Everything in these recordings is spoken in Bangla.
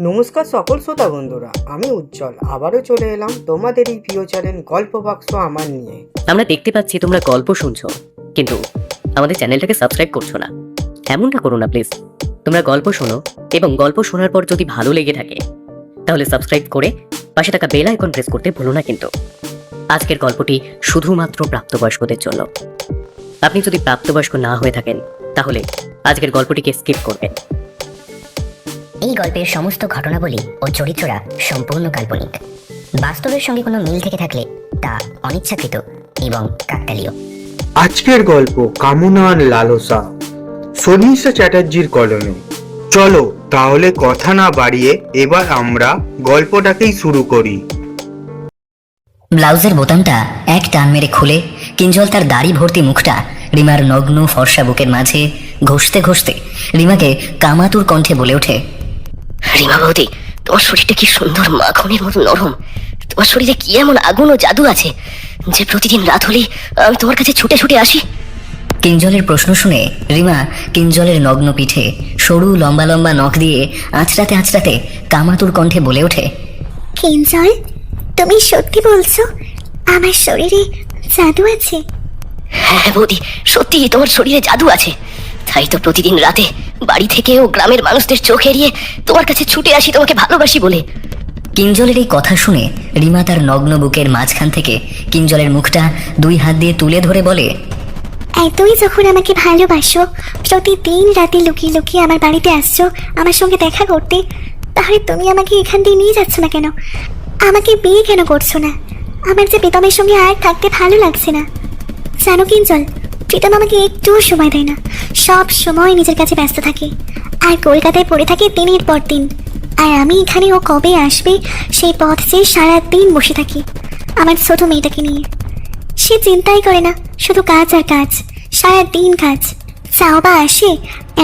নমস্কার সকল শ্রোতা বন্ধুরা, আমি উজ্জ্বল আবারও চলে এলাম তোমাদের এই প্রিয় চ্যানেল গল্প বাক্স আমার নিয়ে। আমরা দেখতে পাচ্ছি তোমরা গল্প শুনছো, কিন্তু আমাদের চ্যানেলটাকে সাবস্ক্রাইব করছো না। এমনটা করো না প্লিজ। তোমরা গল্প শোনো এবং গল্প শোনার পর যদি ভালো লেগে থাকে তাহলে সাবস্ক্রাইব করে পাশে থাকা বেল আইকন প্রেস করতে ভুলো না। কিন্তু আজকের গল্পটি শুধুমাত্র প্রাপ্তবয়স্কদের জন্য। আপনি যদি প্রাপ্তবয়স্ক না হয়ে থাকেন তাহলে আজকের গল্পটিকে স্কিপ করবেন। এই গল্পের সমস্ত ঘটনাবলী ও চরিত্ররা সম্পূর্ণ কাল্পনিক। বাস্তবের সঙ্গে কোনো মিল থেকে থাকলে তা অনিচ্ছাকৃত এবং কাকতালীয়। আজকের গল্প কামনার লালসা, সন্ন্যাসী চ্যাটার্জির কলমে। চলো তাহলে কথা না বাড়িয়ে এবার আমরা গল্পটাকেই শুরু করি। ব্লাউজের বোতামটা এক টান মেরে খুলে কিঞ্জল তার দাড়ি ভর্তি মুখটা রিমার নগ্ন ফর্সা বুকের মাঝে ঘষতে ঘষতে রিমাকে কামাতুর কণ্ঠে বলে ওঠে, রিমা বৌদি, তোমার শরীরটা কি সুন্দর মাখনের মতো নরম। তোমার শরীরে কি এমন আগুন ও জাদু আছে যে প্রতিদিন রাত হলেই আমি তোমার কাছে ছুটে ছুটে আসি? কিঞ্জলের প্রশ্ন শুনে রিমা কিঞ্জলের নগ্ন পিঠে সরু লম্বা লম্বা নখ দিয়ে আঁচড়াতে আঁচড়াতে কামাতুর কণ্ঠে বলে ওঠে, কিঞ্জল, তুমি সত্যি বলছো আমার শরীরে জাদু আছে? হ্যাঁ বৌদি, সত্যি তোমার শরীরে জাদু আছে। তাই তো প্রতিদিন রাতে বাড়ি থেকে ও গ্রামের মানুষদের চোখ এড়িয়ে তোমার কাছে ছুটে আসি তোমাকে ভালোবাসি বলে। কিঞ্জলের এই কথা শুনে রিমা তার নগ্ন বুকের মাঝখান থেকে কিঞ্জলের মুখটা দুই হাত দিয়ে তুলে ধরে বলে, এতই যখন আমাকে ভালোবাসো, প্রতিদিন রাতে লুকিয়ে লুকিয়ে আমার বাড়িতে আসছো আমার সঙ্গে দেখা করতে, তাহলে তুমি আমাকে এখান দিয়ে নিয়ে যাচ্ছ না কেন? আমাকে বিয়ে কেন করছো না? আমার যে প্রীতমের সঙ্গে আর থাকতে ভালো লাগছে না। জানো কিঞ্জল, প্রীতম আমাকে একটুও সময় দেয় না, সব সময় নিজের কাছে ব্যস্ত থাকে আর কলকাতায় পড়ে থাকে দিনের পর দিন। আর আমি এখানে ও কবে আসবে সেই পথ চেয়ে সারাদিন বসে থাকি আমার ছোট মেয়েটাকে নিয়ে। সে চিন্তাই করে না, শুধু কাজ আর কাজ, সারাদিন কাজ। চাও বা আসে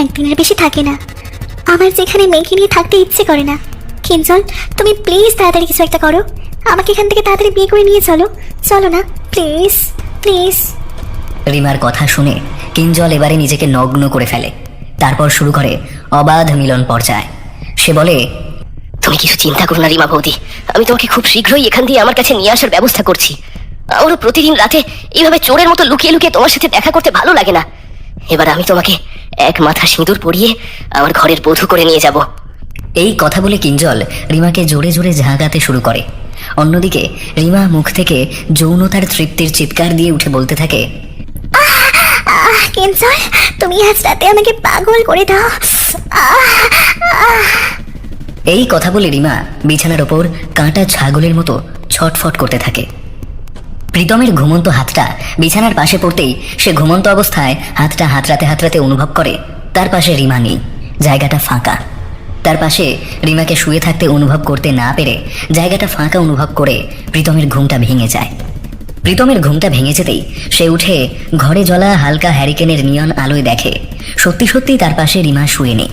একদিনের বেশি থাকে না। আমার যেখানে মেয়েকে নিয়ে থাকতে ইচ্ছে করে না। কিঞ্জল, তুমি প্লিজ তাড়াতাড়ি কিছু একটা করো, আমাকে এখান থেকে তাড়াতাড়ি বিয়ে করে নিয়ে চলো, চলো না প্লিজ প্লিজ। রিমার কথা শুনে কিঞ্জল এবারে নিজেকে নগ্ন করে ফেলে। তারপর শুরু করে অবাধ মিলন পর্যায়। সে বলে, তুমি কিছু চিন্তা করো না রিমা বৌদি, আমি তোমাকে খুব শীঘ্রই এখান দিয়ে আমার কাছে নিয়ে আসার ব্যবস্থা করছি। আমারও প্রতিদিন রাতে এইভাবে চোরের মতো লুকিয়ে লুকিয়ে তোমার সাথে দেখা করতে ভালো লাগে না। এবার আমি তোমাকে এক মাথা সিঁদুর পরিয়ে আমার ঘরের বধূ করে নিয়ে যাব। এই কথা বলে কিঞ্জল রিমাকে জোরে জোরে ঝাঁকাতে শুরু করে। অন্যদিকে রিমা মুখ থেকে যৌনতার তৃপ্তির চিৎকার দিয়ে উঠে বলতে থাকে, কিঞ্জল, তুমি আজ রাতে আমাকে পাগল করে দাও। এই কথা বলে রিমা বিছানার ওপর কাঁটা ছাগলের মতো ছটফট করতে থাকে। প্রীতমের ঘুমন্ত হাতটা বিছানার পাশে পড়তেই সে ঘুমন্ত অবস্থায় হাতটা হাতড়াতে হাতড়াতে অনুভব করে তার পাশে রিমা নেই, জায়গাটা ফাঁকা। তার পাশে রিমাকে শুয়ে থাকতে অনুভব করতে না পেরে জায়গাটা ফাঁকা অনুভব করে প্রীতমের ঘুমটা ভেঙে যায়। প্রীতমের ঘুমটা ভেঙে যেতেই সে উঠে ঘরে জ্বলা হালকা হ্যারিকেনের নিয়ন আলোয় দেখে সত্যি সত্যি তার পাশে রিমা শুয়ে নেই।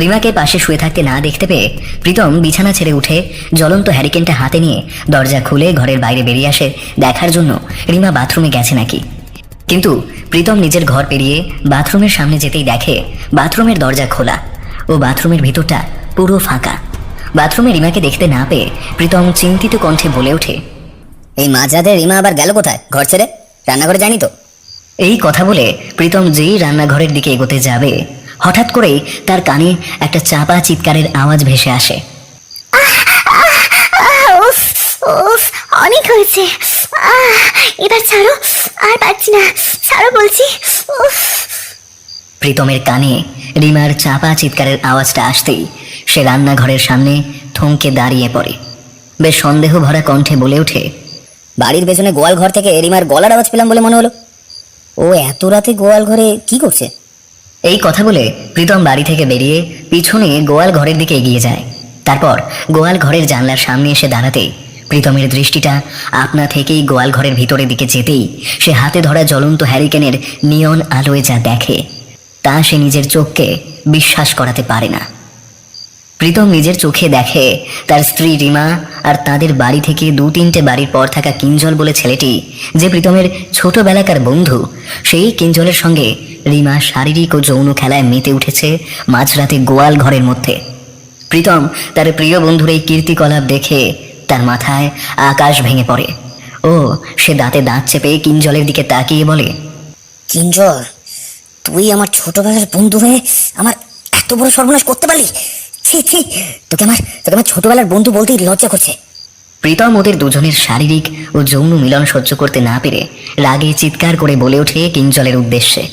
রিমাকে পাশে শুয়ে থাকতে না দেখতে পেয়ে প্রীতম বিছানা ছেড়ে উঠে জ্বলন্ত হ্যারিকেনটা হাতে নিয়ে দরজা খুলে ঘরের বাইরে বেরিয়ে আসে দেখার জন্য রিমা বাথরুমে গেছে নাকি। কিন্তু প্রীতম নিজের ঘর পেরিয়ে বাথরুমের সামনে যেতেই দেখে বাথরুমের দরজা খোলা ও বাথরুমের ভিতরটা পুরো ফাঁকা। বাথরুমে রিমাকে দেখতে না পেয়ে প্রীতম চিন্তিত কণ্ঠে বলে ওঠে, এই মাঝরাতে রিমা আবার গেল কোথায়? ঘর ছেড়ে রান্নাঘরে যায়নি তো? এই কথা বলে প্রীতম যেই রান্নাঘরের দিকে এগোতে যাবে হঠাৎ করেই তার কানে একটা চাপা চিৎকারের আওয়াজ ভেসে আসে। উফ উফ, অনেক হয়েছে, এবার ছাড়ো, আর পারছি না, ছাড়ো বলছি। উফ। প্রীতমের কানে রিমার চাপা চিৎকারের আওয়াজটা আসতেই সে রান্নাঘরের সামনে থমকে দাঁড়িয়ে পড়ে। বেশ সন্দেহ ভরা কণ্ঠে বলে ওঠে, বাড়ির পেছনে গোয়াল ঘর থেকে রিমার গলার আওয়াজ পেলাম বলে মনে হলো। ও এত রাতে গোয়াল ঘরে কি করছে? এই কথা বলে প্রীতম বাড়ি থেকে বেরিয়ে পিছনে গোয়াল ঘরের দিকে এগিয়ে যায়। তারপর গোয়াল ঘরের জানলার সামনে এসে দাঁড়াতেই প্রীতমের দৃষ্টিটা আপনা থেকেই গোয়াল ঘরের ভিতরের দিকে যেতেই সে হাতে ধরা জ্বলন্ত হ্যারিকেনের নিয়ন আলোয় যা দেখে তা সে নিজের চোখকে বিশ্বাস করাতে পারে না। প্রীতম নিজের চোখে দেখে তার স্ত্রী রিমা আর তাদের বাড়ি থেকে 2-3টে বাড়ির পর থাকা কিঞ্জল বলে ছেলেটি, যে প্রীতমের ছোটবেলাকার বন্ধু, সেই কিঞ্জলের সঙ্গে রিমা শারীরিক ও যৌন খেলায় মেতে উঠেছে মাঝরাতে গোয়াল ঘরের মধ্যে। প্রীতম তার প্রিয় বন্ধুর এই কীর্তিকলাপ দেখে তার মাথায় আকাশ ভেঙে পড়ে। ও সে দাঁতে দাঁত চেপে কিঞ্জলের দিকে তাকিয়ে বলে, কিঞ্জল, তুই আমার ছোটবেলার বন্ধু হয়ে আমার এত বড় সর্বনাশ করতে পারলি? ছি ছি, তোকে আমার ছোটবেলার বন্ধু বলতেই লজ্জা করছে। প্রীতম ওদের দুজনের শারীরিক ও যৌন মিলন সহ্য করতে না পেরে রাগে চিৎকার করে বলে ওঠে কিঞ্জলের উদ্দেশ্যে,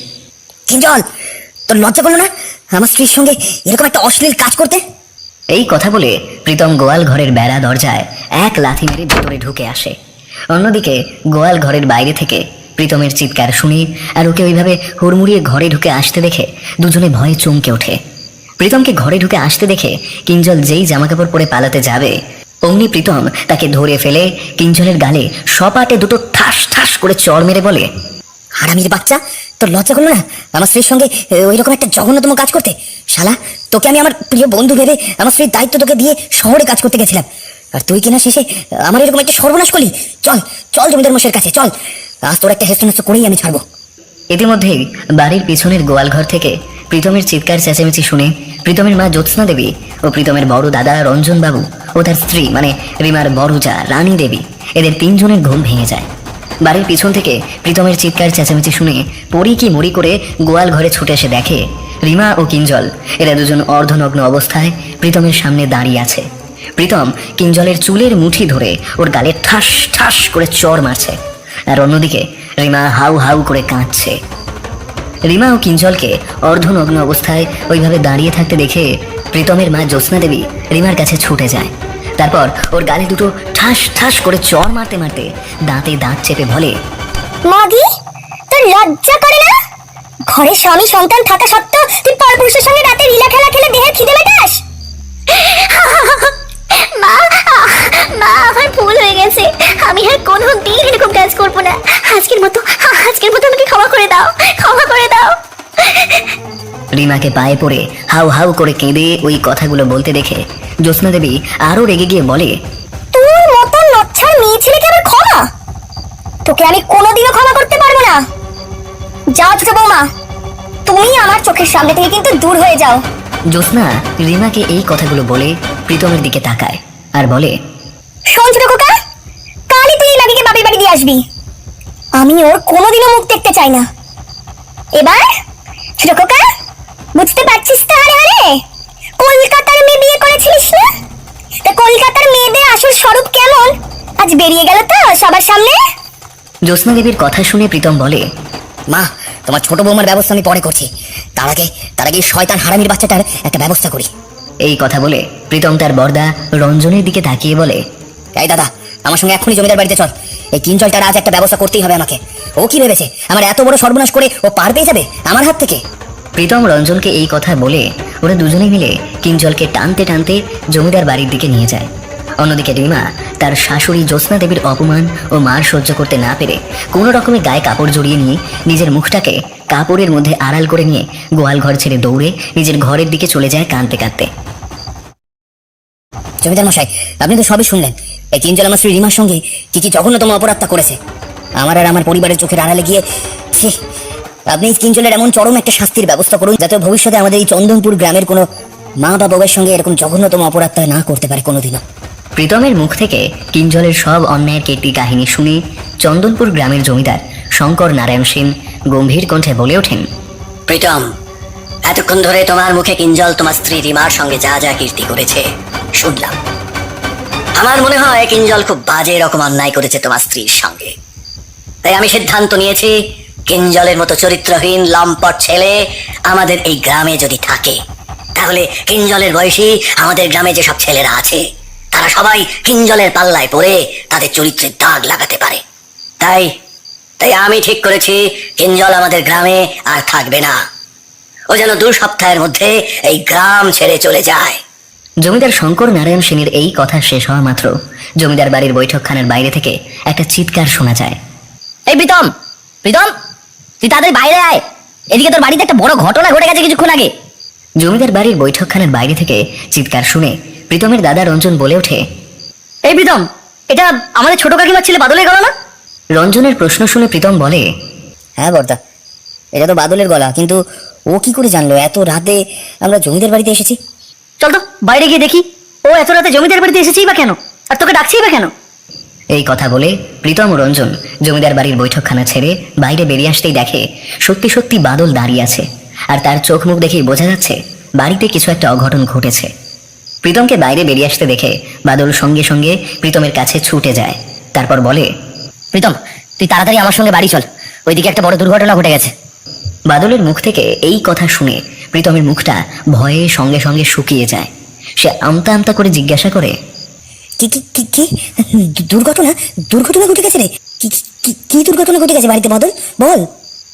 কিঞ্জল, তোর লজ্জা করলো না আমার স্ত্রীর সঙ্গে এরকম একটা অশ্লীল কাজ করতে? এই কথা বলে প্রীতম গোয়াল ঘরের বেড়া দরজায় এক লাথি মেরে ভেতরে ঢুকে আসে। অন্যদিকে গোয়াল ঘরের বাইরে থেকে প্রীতমের চিৎকার শুনে আর ওকে ওইভাবে হুড়মুড়িয়ে ঘরে ঢুকে আসতে দেখে দুজনে ভয়ে চমকে ওঠে। প্রীতমকে ঘরে ঢুকে আসতে দেখে কিঞ্জল যেই জামাকাপড় পরে পালাতে যাবে, অমনি প্রীতম তাকে ধরে ফেলে কিঞ্জলের গালে সপাটে দুটো ঠাস ঠাস করে চড় মেরে বলে, হারামির বাচ্চা, তোর লজ্জা করলো না আমার স্ত্রীর সঙ্গে ওই রকম একটা জঘন্যতম কাজ করতে? শালা, তোকে আমি আমার প্রিয় বন্ধু ভেবে আমার স্ত্রীর দায়িত্ব তোকে দিয়ে শহরে কাজ করতে গেছিলাম, আর তুই কিনা শেষে আমার এরকম একটা সর্বনাশ করলি। চল চল জমিদার মশাইয়ের কাছে চল, আজ তোর একটা হেস্তনেস্ত করেই আমি ছাড়বো। ইতিমধ্যেই বাড়ির পিছনের গোয়াল ঘর থেকে প্রীতমের চিৎকার চেঁচামেচি শুনে প্রীতমের মা জ্যোৎস্না দেবী ও প্রীতমের বড় দাদা রঞ্জন বাবু ও তার স্ত্রী মানে রিমার বড় যা রানী দেবী, এদের তিনজনের ঘুম ভেঙে যায়। বাড়ির পিছন থেকে প্রীতমের চিৎকার চেঁচামেচি শুনে পড়ি কি মরি করে গোয়াল ঘরে ছুটে এসে দেখে রিমা ও কিঞ্জল এরা দুজন অর্ধনগ্ন অবস্থায় প্রীতমের সামনে দাঁড়িয়ে আছে। প্রীতম কিঞ্জলের চুলের মুঠি ধরে ওর গালে ঠাস ঠাস করে চড় মারছে, আর অন্যদিকে রিমা হাউ হাউ করে কাঁদছে। রিমা ও কিঞ্জলকে অর্ধনগ্ন অবস্থায় ওইভাবে দাঁড়িয়ে থাকতে দেখে প্রীতমের মা জ্যোৎস্না দেবী রিমার কাছে ছুটে যায়। তারপর ওর গালে দুটো ঠাস ঠাস করে চড় মারতে মারতে দাঁতে দাঁত চেপে বলে, মাগি, তোর লজ্জা করে না? ঘরে স্বামী সন্তান থাকা সত্ত্বেও তুই পরপুরুষের সঙ্গে রাতে লীলা খেলা খেলে দেহের খিদে মেটাস? মা, মা, আমার ভুল হয়ে গেছে। আমি আর কোনোদিন এরকম কাজ করবো না। আজকের মতো আমাকে ক্ষমা করে দাও, ক্ষমা করে দাও। রিমাকে পায়ে পড়ে হাউ হাউ করে কেঁদে ওই কথাগুলো বলতে দেখে জ্যোৎস্না দেবী আরো রেগে গিয়ে বলে, তোর মতো লজ্জার মেয়ে ছেলেকে আবার ক্ষমা? তোকে আমি কোনোদিনও ক্ষমা করতে পারবো না। যাও ছোট বৌমা, তুমি আমার চোখের সামনে থেকে কিন্তু দূর হয়ে যাও। জ্যোৎস্না রিমাকে এই কথাগুলো বলে প্রীতমের দিকে তাকায় আর বলে, শোন ছোট খোকা, কালই তুই এই মাগিকে বাপের বাড়ি দিয়ে আসবি। আমি ওর কোনোদিনও মুখ দেখতে চাই না। এবার ছোট খোকা, বুঝতে পারছিস তো? আরে আরে, কলকাতার মেয়ে বিয়ে করেছিলিস না? তা কলকাতার মেয়েদের আসল স্বরূপ কেমন আজ বেরিয়ে গেল তো সবার সামনে। জ্যোৎস্না দেবীর কথা শুনে প্রীতম বলে, মা, তোমার ছোট বৌমার ব্যবস্থা আমি পরে করছি, তার আগে শয়তান হারামির বাচ্চাটার একটা ব্যবস্থা করি। এই কথা বলে প্রীতম তার বর্দা রঞ্জনের দিকে তাকিয়ে বলে, এই দাদা, আমার সঙ্গে এখনই জমিদার বাড়িতে চল। এই কিঞ্জলটার আজ একটা ব্যবস্থা করতেই হবে আমাকে। ও কি ভেবেছে আমার এত বড় সর্বনাশ করে ও পার পেয়ে যাবে আমার হাত থেকে? প্রীতম রঞ্জনকে এই কথা বলে ওরা দুজনে মিলে কিঞ্জলকে টানতে টানতে জমিদার বাড়ির দিকে নিয়ে যায়। অন্যদিকে রিমা তার শাশুড়ি জ্যোৎস্না দেবীর অপমান ও মার সহ্য করতে না পেরে কোনো রকমে গায়ে কাপড় জড়িয়ে নিয়ে নিজের মুখটাকে কাপড়ের মধ্যে আড়াল করে নিয়ে গোয়াল ঘর ছেড়ে দৌড়ে নিজের ঘরের দিকে চলে যায় কাঁদতে কাঁদতে। জমিদার মশাই, আপনি তো সবই শুনলেন। এই কিঞ্জল আমার স্ত্রী রিমার সঙ্গে কি কি জঘন্যতম অপরাধটা করেছে। আমার আর আমার পরিবারের চোখের আড়ালে গিয়ে ছি, আপনি এই কিঞ্জলের এমন চরম একটা শাস্তির ব্যবস্থা করুন যাতে ভবিষ্যতে আমাদের এই চন্দনপুর গ্রামের কোনো মা বা বাবার সঙ্গে এরকম জঘন্যতম অপরাধটা না করতে পারে কোনোদিনও। প্রীতমের মুখ থেকে কিঞ্জলের সব অন্যায়ের কীর্তি কাহিনী শুনে চন্দনপুর গ্রামের জমিদার শঙ্কর নারায়ণ সেন গম্ভীর কণ্ঠে বলে ওঠেন, প্রীতম, এতক্ষণ ধরে তোমার মুখে কিঞ্জল তোমার স্ত্রী রিমার সঙ্গে যা যা কীর্তি করেছে শুনলাম। আমার মনে হয় কিঞ্জল খুব বাজে রকম অন্যায় করেছে তোমার স্ত্রীর সঙ্গে। তাই আমি সিদ্ধান্ত নিয়েছি, কিঞ্জলের মতো চরিত্রহীন লম্পট ছেলে আমাদের এই গ্রামে যদি থাকে, তাহলে কিঞ্জলের বয়সী আমাদের গ্রামে যেসব ছেলেরা আছে তারা সবাই কিঞ্জলের পাল্লায় পড়ে তাদের চরিত্রের দাগ লাগাতে পারে। তাই আমি ঠিক করেছি, কিঞ্জল আমাদের গ্রামে আর থাকবে না। ও যেন 2 সপ্তাহের মধ্যে এই গ্রাম ছেড়ে চলে যায়। জমিদার শঙ্কর নারায়ণ সেনের এই কথা শেষ হওয়া মাত্র জমিদার বাড়ির বৈঠকখানার বাইরে থেকে একটা চিৎকার শোনা যায়, এই প্রীতম, প্রীতম, তুই তাদের বাইরে আয়, এদিকে তোর বাড়িতে একটা বড় ঘটনা ঘটে গেছে কিছুক্ষণ আগে। জমিদার বাড়ির বৈঠকখানার বাইরে থেকে চিৎকার শুনে প্রীতমের দাদা রঞ্জন বলে ওঠে, এই প্রীতম, এটা আমাদের ছোট কাকিমার ছেলে বাদলের গলা না? রঞ্জনের প্রশ্ন শুনে প্রীতম বলে, হ্যাঁ বর্দা, এটা তো বাদলের গলা, কিন্তু ও কি করে জানলো এত রাতে আমরা জমিদার বাড়িতে এসেছি? চল তো বাইরে গিয়ে দেখি ও এত রাতে জমিদার বাড়িতে এসেছেই বা কেন, আর তোকে ডাকছেই বা কেন। এই কথা বলে প্রীতম ও রঞ্জন জমিদার বাড়ির বৈঠকখানা ছেড়ে বাইরে বেরিয়ে আসতেই দেখে সত্যি সত্যি বাদল দাঁড়িয়ে আছে, আর তার চোখ মুখ দেখেই বোঝা যাচ্ছে বাড়িতে কিছু একটা অঘটন ঘটেছে। প্রীতমকে বাইরে বেরিয়ে আসতে দেখে বাদল সঙ্গে সঙ্গে প্রীতমের কাছে ছুটে যায়, তারপর বলে, প্রীতম তুই তাড়াতাড়ি আমার সঙ্গে বাড়ি চল, ওইদিকে একটা বড় দুর্ঘটনা ঘটে গেছে। বাদলের মুখ থেকে এই কথা শুনে প্রীতমের মুখটা ভয়ে সঙ্গে সঙ্গে শুকিয়ে যায়। সে আমতা আমতা করে জিজ্ঞাসা করে, কি কি কি কি দুর্ঘটনা দুর্ঘটনা ঘটে গেছে রে? কি কি কি দুর্ঘটনা ঘটে গেছে বাড়িতে বাদল, বল।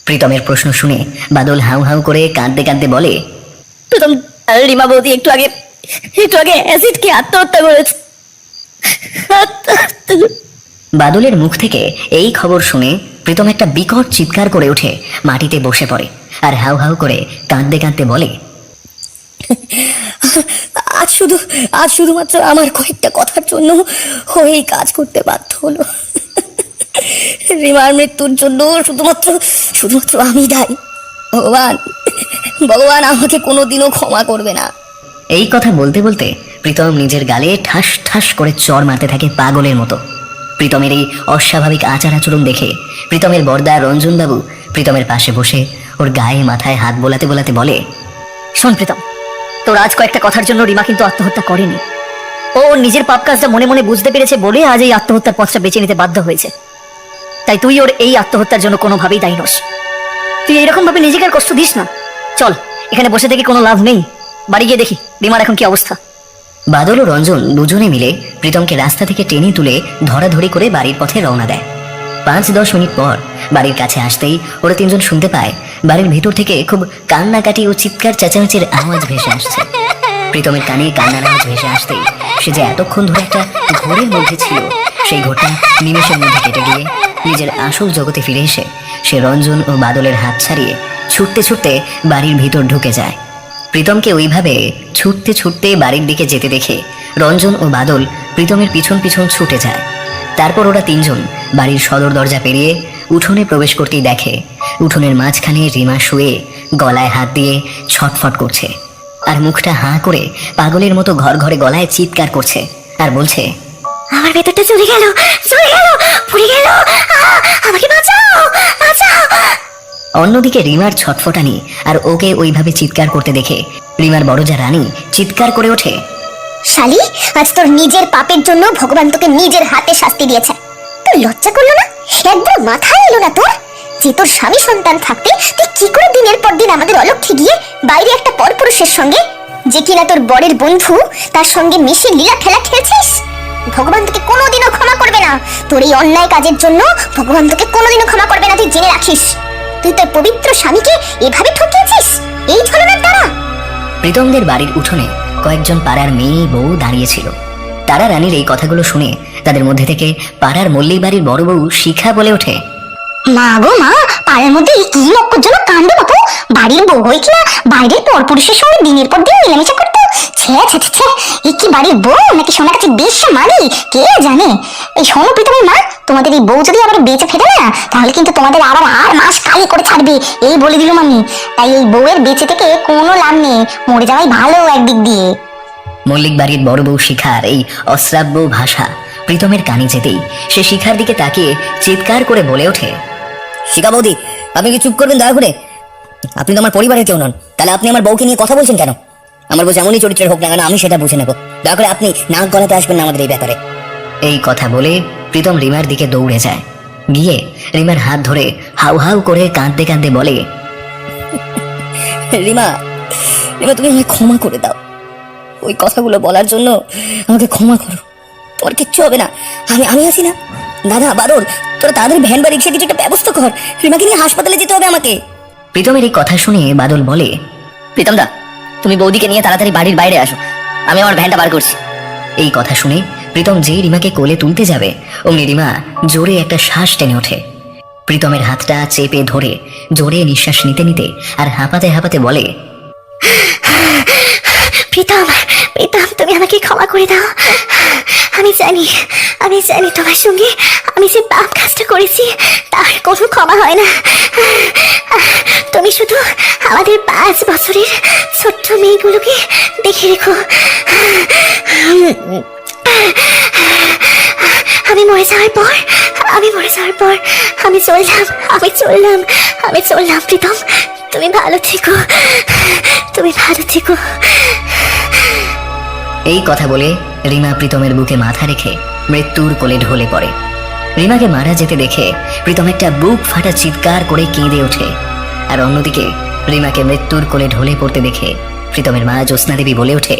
প্রীতমের প্রশ্ন শুনে বাদল হাউ হাউ করে কাঁদতে কাঁদতে বলে, প্রীতম, রিমা বৌদি একটু আগে অ্যাসিড খেয়ে আত্মহত্যা করেছে। বাদলের মুখ থেকে এই খবর শুনে প্রীতম একটা বিকট চিৎকার করে উঠে মাটিতে বসে পড়ে আর হাউ হাউ করে কাঁদতে কাঁদতে বলে, আজ শুধুমাত্র আমার কয়েকটা কথার জন্য ওই কাজ করতে বাধ্য হলো। রিমার মৃত্যুর জন্য শুধুমাত্র আমি দায়ী। ভগবান আমাকে কোনোদিনও ক্ষমা করবে না। এই কথা বলতে বলতে প্রীতম নিজের গালে ঠাস ঠাস করে চড় মারতে থাকে পাগলের মতো। প্রীতমের এই অস্বাভাবিক আচার আচরণ দেখে প্রীতমের বরদা রঞ্জনবাবু প্রীতমের পাশে বসে ওর গায়ে মাথায় হাত বোলাতে বোলাতে বলে, শোন প্রীতম, তোর আজ কয়েকটা কথার জন্য রিমা কিন্তু আত্মহত্যা করেনি। ও ওর নিজের পাপ কাজটা মনে মনে বুঝতে পেরেছে বলে আজ এই আত্মহত্যার পথটা বেছে নিতে বাধ্য হয়েছে। তাই তুই ওর এই আত্মহত্যার জন্য কোনোভাবেই দায়ী নস। তুই এইরকম ভাবে নিজেকে আর কষ্ট দিস না। চল, এখানে বসে থেকে কোনো লাভ নেই, বাড়ি গিয়ে দেখি রিমার এখন কি অবস্থা। বাদল ও রঞ্জন দুজনে মিলে প্রীতমকে রাস্তা থেকে টেনে তুলে ধরাধরি করে বাড়ির পথে রওনা দেয়। 5-10 মিনিট পর বাড়ির কাছে আসতেই ওরা তিনজন শুনতে পায় বাড়ির ভিতর থেকে খুব কান্নাকাটি ও চিৎকার চেঁচামেচির আওয়াজ ভেসে আসছে। প্রীতমের কানে কান্নার আওয়াজ ভেসে আসতেই সে যে এতক্ষণ ধরে একটা ঘোরের মধ্যে ছিল, সেই ঘোরটা নিমেষের মধ্যে কেটে গিয়ে নিজের আসল জগতে ফিরে এসে সে রঞ্জন ও বাদলের হাত ছাড়িয়ে ছুটতে ছুটতে বাড়ির ভিতর ঢুকে যায়। প্রীতমকে ওইভাবে ছুটতে ছুটতে বাড়ির দিকে যেতে দেখে রঞ্জন ও বাদল প্রীতমের পিছন পিছন ছুটে যায়। তারপর ওরা তিনজন বাড়ির সদর দরজা পেরিয়ে উঠোনে প্রবেশ করতেই দেখে উঠোনের মাঝখানে রিমা শুয়ে গলায় হাত দিয়ে ছটফট করছে আর মুখটা হাঁ করে পাগলের মতো ঘর ঘরে গলায় চিৎকার করছে আর বলছে, আমার ভেতরটা চলে গেল, পুড়ে গেল, আমাকে বাঁচাও, বাঁচাও। অন্যদিকে রিমার ছটফটানি আর ওকে ওইভাবে চিৎকার করতে দেখে রিমার বড়জা রানী চিৎকার করে ওঠে, শালি, আজ তোর নিজের পাপের জন্য ভগবান তোকে নিজের হাতে শাস্তি দিয়েছে। তোর লজ্জা করলো না? একবার মাথায় এলো না তোর যে তোর স্বামী সন্তান থাকতে তুই কি করে দিনের পর দিন আমাদের অলক্ষ্যে গিয়ে বাইরে একটা পরপুরুষের সঙ্গে, যে কিনা তোর বরের বন্ধু, তার সঙ্গে মিশে লীলা খেলা খেলছিস? ভগবান তোকে কোনোদিনও ক্ষমা করবে না। তোর এই অন্যায় কাজের জন্য ভগবান তোকে কোনোদিনও ক্ষমা করবে না, তুই জেনে রাখিস। তুই তোর পবিত্র স্বামীকে এভাবে ঠকিয়েছিস এই ছলনার দ্বারা। প্রীতমদের বাড়ির উঠোনে কয়েকজন পাড়ার মেয়ে বউ দাঁড়িয়েছিল। তারা রানীর এই কথাগুলো শুনে তাদের মধ্যে থেকে পাড়ার মল্লিক বাড়ির বড় বউ শিখা বলে ওঠে, মা গো মা, পাড়ার মধ্যে এই কি লক্ষ্যজনক কাণ্ড বাপু! বাড়ির বউ হয়ে কিনা বাইরের পরপুরুষের সঙ্গে দিনের পর দিন মেলামেশা করতো। ছে ছে ছে, এ কি বাড়ির বউ নাকি সোনা কাছে বেশ্যা মারি, কে জানে। এই শোনো প্রীতমের মা, তোমাদের এই বউ যদি আবার বেঁচে ফেরে না, তাহলে কিন্তু তোমাদের আবার আর মাস খালি করে ছাড়বে, এই বলে দিলুম আমি। তাই এই বউয়ের বেঁচে থেকে কোনো লাভ নেই, মরে যাওয়াই ভালো একদিক দিয়ে। মল্লিক বাড়ির বড় বউ শিখার এই অশ্রাব্য ভাষা প্রীতমের কানে যেতেই সে শিখার দিকে তাকিয়ে চিৎকার করে বলে ওঠে, শিখা বৌদি, আপনি কি চুপ করবেন দয়া করে? আপনি তো আমার পরিবারের কেউ নন, তাহলে আপনি আমার বউকে নিয়ে কথা বলছেন কেন? আমার বউ যেমনই চরিত্রের হোক না কেন, আমি সেটা বুঝে নেব। দয়া করে আপনি নাক গলাতে আসবেন না আমাদের এই ব্যাপারে। এই কথা বলে প্রীতম রিমার দিকে দৌড়ে যায়, গিয়ে রিমার হাত ধরে হাউ হাউ করে কাঁদতে কাঁদতে বলে, রিমা, রিমা তুমি আমায় ক্ষমা করে দাও। ওই কথাগুলো বলার জন্য আমাকে ক্ষমা করো। তোমার কিচ্ছু হবে না, আমি আছি না। দাদা, বাদল, তোরা তাদের ভ্যান বা রিক্সা কিছু একটা ব্যবস্থা কর, রিমাকে নিয়ে হাসপাতালে যেতে হবে আমাকে। প্রীতমের এই কথা শুনে বাদল বলে, প্রীতম দা, তুমি বৌদিকে নিয়ে তাড়াতাড়ি বাড়ির বাইরে আসো, আমি আমার ভ্যানটা বার করছি। এই কথা শুনে প্রীতম যেই রিমাকে কোলে তুলতে যাবে অমনি রিমা জোরে একটা শ্বাস টেনে ওঠে। প্রীতমের হাতটা চেপে ধরে জোরে নিঃশ্বাস নিতে নিতে আর হাঁপাতে হাঁপাতে বলে, প্রীতম, প্রীতম, তুমি আমাকে ক্ষমা করে দাও। আমি আমি জানি তোমার সঙ্গে আমি যে পাপ কাজটা করেছি তার কোনো ক্ষমা হয় না। তুমি শুধু আমাদের 5 বছরের ছোট্ট মেয়েগুলোকে দেখে রেখো। আমি মরে যাওয়ার পর আমি চললাম প্রীতম, তুমি ভালো থেকো। এই কথা বলে রিমা প্রীতমের বুকে মাথা রেখে মৃত্যুর কোলে ঢলে পড়ে। রিমাকে মারা যেতে দেখে প্রীতম একটা বুক ফাটা চিৎকার করে কেঁদে ওঠে। আর অন্যদিকে রিমাকে মৃত্যুর কোলে ঢলে পড়তে দেখে প্রীতমের মা জ্যোৎস্না দেবী বলে ওঠে,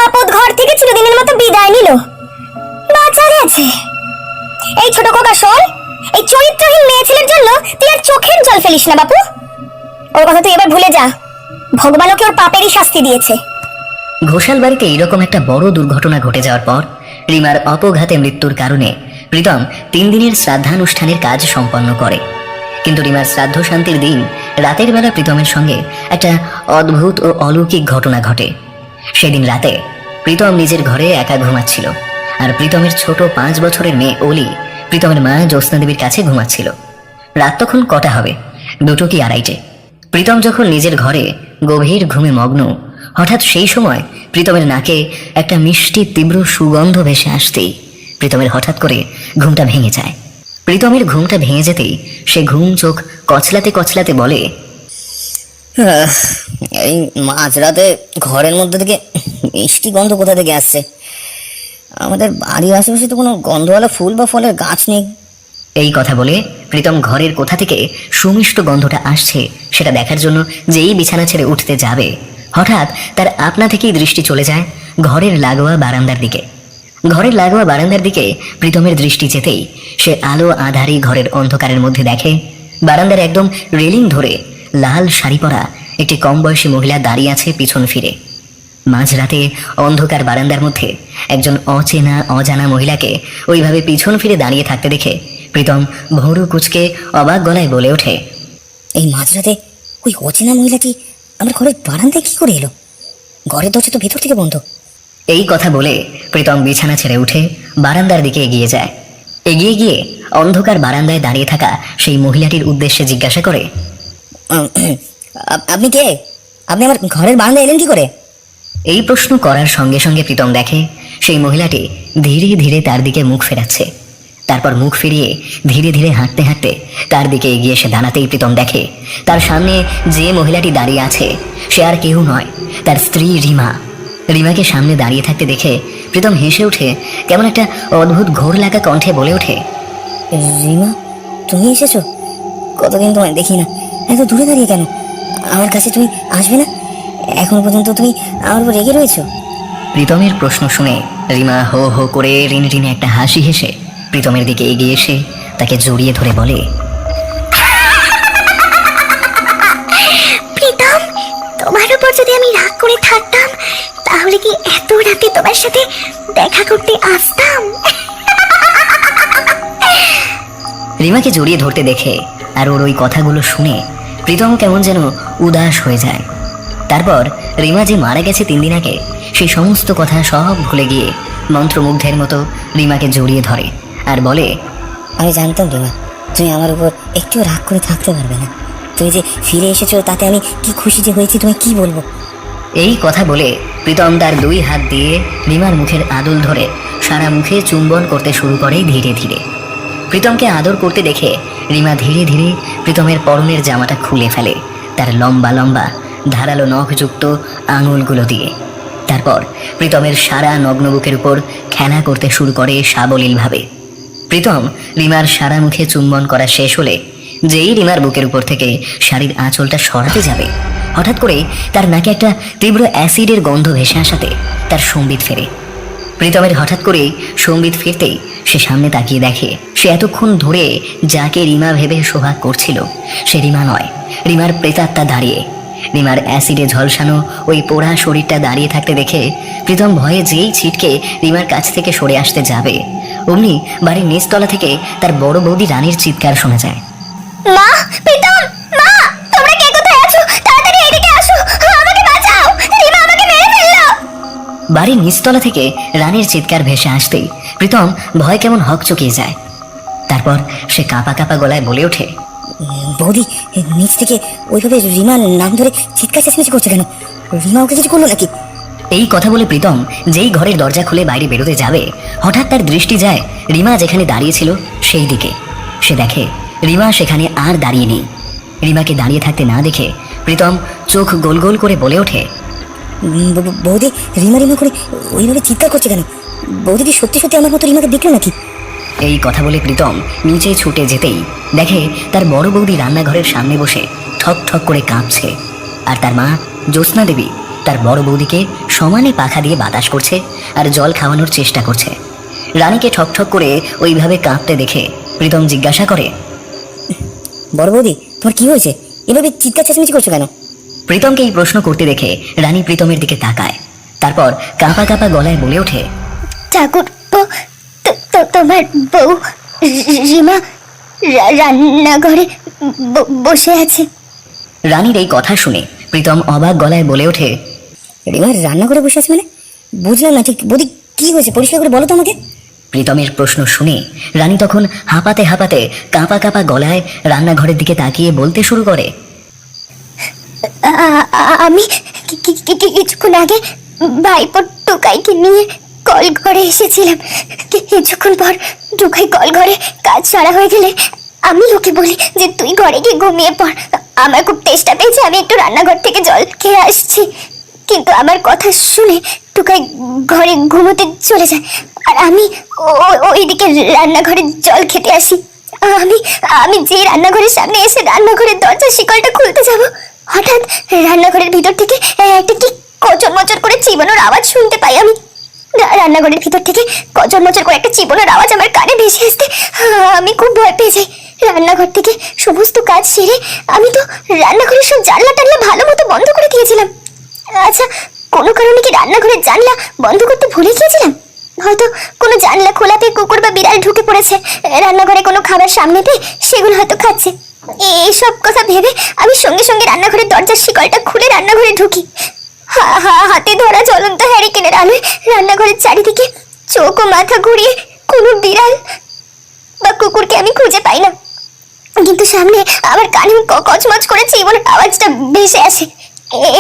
আপদ ঘর থেকে চিরদিনের মতো বিদায় নিল, বাঁচারে আছে। এই ছোট কোকা শোন, এই চরিত্রহীন মেয়ে ছেলের জন্য তুই আর চোখের জল ফেলিস না বাপু। ওর কথা তুই এবার ভুলে যা, ভগবান ওকে ওর পাপেরই শাস্তি দিয়েছে। ঘোষাল বাড়িতে এইরকম একটা বড় দুর্ঘটনা ঘটে যাওয়ার পর রিমার অপঘাতে মৃত্যুর কারণে প্রীতম 3 দিনের শ্রাদ্ধানুষ্ঠানের কাজ সম্পন্ন করে। কিন্তু রিমার শ্রাদ্ধ শান্তির দিন রাতের বেলা প্রীতমের সঙ্গে একটা অদ্ভুত ও অলৌকিক ঘটনা ঘটে। সেদিন রাতে প্রীতম নিজের ঘরে একা ঘুমাচ্ছিল, আর প্রীতমের ছোট 5 বছরের মেয়ে অলি প্রীতমের মা জ্যোৎস্না দেবীর কাছে ঘুমাচ্ছিল। রাত তখন কটা হবে, 2টো কি 2:30। প্রীতম যখন নিজের ঘরে গভীর ঘুমে মগ্ন, হঠাৎ সেই সময় প্রীতমের নাকে একটা মিষ্টি তীব্র সুগন্ধ ভেসে আসতেই প্রীতমের হঠাৎ করে ঘুমটা ভেঙে যায়। প্রীতমের ঘুমটা ভেঙে যেতেই সে ঘুম চোখ কচলাতে কচলাতে বলে, এই মাঝরাতে ঘরের মধ্যে থেকে মিষ্টি গন্ধ কোথা থেকে আসছে? আমাদের বাড়ির আশেপাশে তো কোনো গন্ধওয়ালা ফুল বা ফলের গাছ নেই। এই কথা বলে প্রীতম ঘরের কোথা থেকে সুমিষ্ট গন্ধটা আসছে সেটা দেখার জন্য যেই বিছানা ছেড়ে উঠতে যাবে, হঠাৎ তার আপনা থেকেই দৃষ্টি চলে যায় ঘরের লাগোয়া বারান্দার দিকে। ঘরের লাগোয়া বারান্দার দিকে প্রীতমের দৃষ্টি যেতেই সে আলো আধারি ঘরের অন্ধকারের মধ্যে দেখে বারান্দার একদম রেলিং ধরে লাল শাড়ি পরা একটি কম বয়সী মহিলা দাঁড়িয়ে আছে পিছন ফিরে। মাঝরাতে অন্ধকার বারান্দার মধ্যে একজন অচেনা অজানা মহিলাকে ওইভাবে পিছন ফিরে দাঁড়িয়ে থাকতে দেখে প্রীতম ভৌরু কুচকে অবাক গলায় বলে ওঠে, এই মাঝরাতে ওই অচেনা মহিলাটি আমার ঘরের বারান্দায় কি করে এলো? ঘরের দরজা তো ভেতর থেকে বন্ধ। এই কথা বলে প্রীতম বিছানা ছেড়ে উঠে বারান্দার দিকে এগিয়ে যায়। এগিয়ে গিয়ে অন্ধকার বারান্দায় দাঁড়িয়ে থাকা সেই মহিলাটির উদ্দেশ্যে জিজ্ঞাসা করে, আপনি কে? আপনি আমার ঘরের বারান্দায় এলেন কি করে? এই প্রশ্ন করার সঙ্গে সঙ্গে প্রীতম দেখে সেই মহিলাটি ধীরে ধীরে তার দিকে মুখ ফেরাচ্ছে। তারপর মুখ ফিরিয়ে ধীরে ধীরে হাঁটতে হাঁটতে তার দিকে এগিয়ে এসে দাঁড়াতেই প্রীতম দেখে তার সামনে যে মহিলাটি দাঁড়িয়ে আছে সে আর কেউ নয়, তার স্ত্রী রিমা। রিমাকে সামনে দাঁড়িয়ে থাকতে দেখে প্রীতম হেসে উঠে কেমন একটা অদ্ভুত ঘোর লাগা কণ্ঠে বলে ওঠে, রিমা, তুমি এসেছো? কতদিন তোমায় দেখি না, এত দূরে দাঁড়িয়ে কেন? আমার কাছে তুমি আসবে না? এখনো পর্যন্ত তুমি আমার উপর রেগে রয়েছো? প্রীতমের প্রশ্ন শুনে রিমা হো হো করে রিনে রিনে একটা হাসি হেসে প্রীতমের দিকে এগিয়ে এসে তাকে জড়িয়ে ধরে বলে, প্রীতম, তোমার উপর যদি আমি রাগ করে থাকতাম তাহলে কি এত রাতে তোমার সাথে দেখা করতে আসতাম? রিমাকে জড়িয়ে ধরতে দেখে আর ওর ওই কথাগুলো শুনে প্রীতম কেমন যেন উদাস হয়ে যায়। তারপর রিমা যে মারা গেছে 3 দিন আগে সেই সমস্ত কথা সব ভুলে গিয়ে মন্ত্রমুগ্ধের মতো রিমাকে জড়িয়ে ধরে আর বলে, আমি জানতাম রিমা, তুমি আমার উপর একটু রাগ করে থাকতে পারবে না। তুমি যে ফিরে এসেছো তাতে আমি কি খুশি যে হয়েছি তুমি কি বলবো। এই কথা বলে প্রীতম তার 2 হাত দিয়ে রিমার মুখের আদল ধরে সারা মুখে চুম্বন করতে শুরু করে ধীরে ধীরে। প্রীতমকে আদর করতে দেখে রিমা ধীরে ধীরে প্রীতমের পরনের জামাটা খুলে ফেলে তার লম্বা লম্বা ধারালো নখযুক্ত আঙুলগুলো দিয়ে। তারপর প্রীতমের সারা নগ্ন বুকের উপর খেলা করতে শুরু করে সাবলীলভাবে। প্রীতম রিমার সারা মুখে চুম্বন করা শেষ হলে যেই রিমার বুকের উপর থেকে শাড়ির আঁচলটা সরাতে যাবে, হঠাৎ করে তার নাকে একটা তীব্র অ্যাসিডের গন্ধ ভেসে আসাতে তার সম্বিত ফেরে। প্রীতমের হঠাৎ করে সম্বিত ফিরতেই সে সামনে তাকিয়ে দেখে সে এতক্ষণ ধরে যাকে রিমা ভেবে সোহাগ করছিল সে রিমা নয়, রিমার প্রেতাত্মা দাঁড়িয়ে। রিমার অ্যাসিডে ঝলসানো ওই পোড়া শরীরটা দাঁড়িয়ে থাকতে দেখে প্রীতম ভয়ে যেই ছিটকে রিমার কাছ থেকে সরে আসতে যাবে, অমনি বাড়ির নিচতলা থেকে তার বড় বৌদি রানীর চিৎকার শোনা যায়, মা, প্রীতম, মা, তোমরা কে কোথায় আছো? তাড়াতাড়ি এদিকে আসো, আমাকে বাঁচাও, রিমা আমাকে মেরে ফেললো। বাড়ির নিচতলা থেকে রানীর চিৎকার ভেসে আসতেই প্রীতম ভয় কেমন হকচকিয়ে যায়। তারপর সে কাঁপা কাঁপা গলায় বলে ওঠে, বৌদি নিচ থেকে ওইভাবে রিমার নাম ধরে চিৎকার চেঁচামেচি করছে কেন? রিমা ওকে কিছু করলো নাকি? এই কথা বলে প্রীতম যেই ঘরের দরজা খুলে বাইরে বেরোতে যাবে, হঠাৎ তার দৃষ্টি যায় রিমা যেখানে দাঁড়িয়েছিল সেই দিকে। সে দেখে রিমা সেখানে আর দাঁড়িয়ে নেই। রিমাকে দাঁড়িয়ে থাকতে না দেখে প্রীতম চোখ গোল গোল করে বলে ওঠে, বৌদি রিমা রিমা করে ওইভাবে চিৎকার করছে কেন? বৌদি কি সত্যি সত্যি আমার মতো রিমাকে দেখলো নাকি? এই কথা বলে প্রীতম নিচে ছুটে যেতেই দেখে তার বড় বৌদি রান্নাঘরের সামনে বসে ঠক ঠক করে কাঁপছে, আর তার মা জ্যোৎস্না দেবী তার বড় বৌদিকে সমানে পাখা দিয়ে বাতাস করছে আর জল খাওয়ানোর চেষ্টা করছে। রানীকে ঠক ঠক করে ওইভাবে কাঁপতে দেখে প্রীতম জিজ্ঞাসা করে, বড় বৌদি তোমার কি হয়েছে? এভাবে চিৎকার চেঁচামেচি করছো কেন? প্রীতমকে এই প্রশ্ন করতে দেখে রানী প্রীতমের দিকে তাকায়। তারপর কাঁপা কাঁপা গলায় বলে ওঠে, ঠাকুর তোমার বউ রিমা রান্নাঘরে বসে আছে। রানীর এই কথা শুনে প্রীতম অবাক গলায় বলে ওঠে, রিমা রান্নাঘরে বসে আছে মানে? বুঝলাম না ঠিক। বৌদি কি হয়েছে পরিষ্কার করে বলো তো আমাকে। প্রীতমের প্রশ্ন শুনে রানী তখন হাঁপাতে হাঁপাতে কাঁপা কাঁপা গলায় রান্নাঘরের দিকে তাকিয়ে বলতে শুরু করে, আমি কিছুক্ষণ আগে ভাইপোর টুকাইকে নিয়ে কল ঘরে এসেছিলাম। কিছুক্ষণ পর টুকাই কল ঘরে কাজ সারা হয়ে গেলে আমি ওকে বলি যে তুই ঘরে গিয়ে ঘুমিয়ে পড়, আমার খুব তেষ্টা পেয়েছে, আমি একটু রান্নাঘর থেকে জল খেয়ে আসছি। কিন্তু আমার কথা শুনে টুকাই ঘরে ঘুমোতে চলে যায়, আর আমি ওইদিকে রান্নাঘরে জল খেতে আসি। আমি আমি যে রান্নাঘরের সামনে এসে রান্নাঘরের দরজার শিকলটা খুলতে যাব, হঠাৎ রান্নাঘরের ভিতর থেকে একটা কি কচর মচর করে চিবানোর আওয়াজ শুনতে পাই। আমি রান্নাঘরের ভিতর থেকে কচর মচর করে একটা চিবানোর আওয়াজ আমার কানে ভেসে আসতে আমি খুব ভয় পেয়ে যাই। রান্নাঘর থেকে সমস্ত কাজ সেরে আমি তো রান্নাঘরের সব জানলা টানলা ভালো মতো বন্ধ করে দিয়েছিলাম। আচ্ছা, কোনো কারণে কি রান্নাঘরের জানলা বন্ধ করতে ভুলে গিয়েছিলাম? হয়তো কোনো জানলা খোলাতে কুকুর বা বিড়াল ঢুকে পড়েছে রান্নাঘরে কোনো খাবার সামনে পেয়ে, সেগুলো হয়তো খাচ্ছে। এইসব কথা ভেবে আমি সঙ্গে সঙ্গে রান্নাঘরের দরজার শিকলটা খুলে রান্নাঘরে ঢুকি। হাতে ধরা জ্বলন্ত হ্যারিকেনের আলোয় রান্নাঘরের চারিদিকে চোখ ও মাথা ঘুরিয়ে কোনো বিড়াল বা কুকুরকে আমি খুঁজে পাই না, কিন্তু সামনে আমার কানে কচমচ করে চিবানোর আওয়াজটা ভেসে আসে।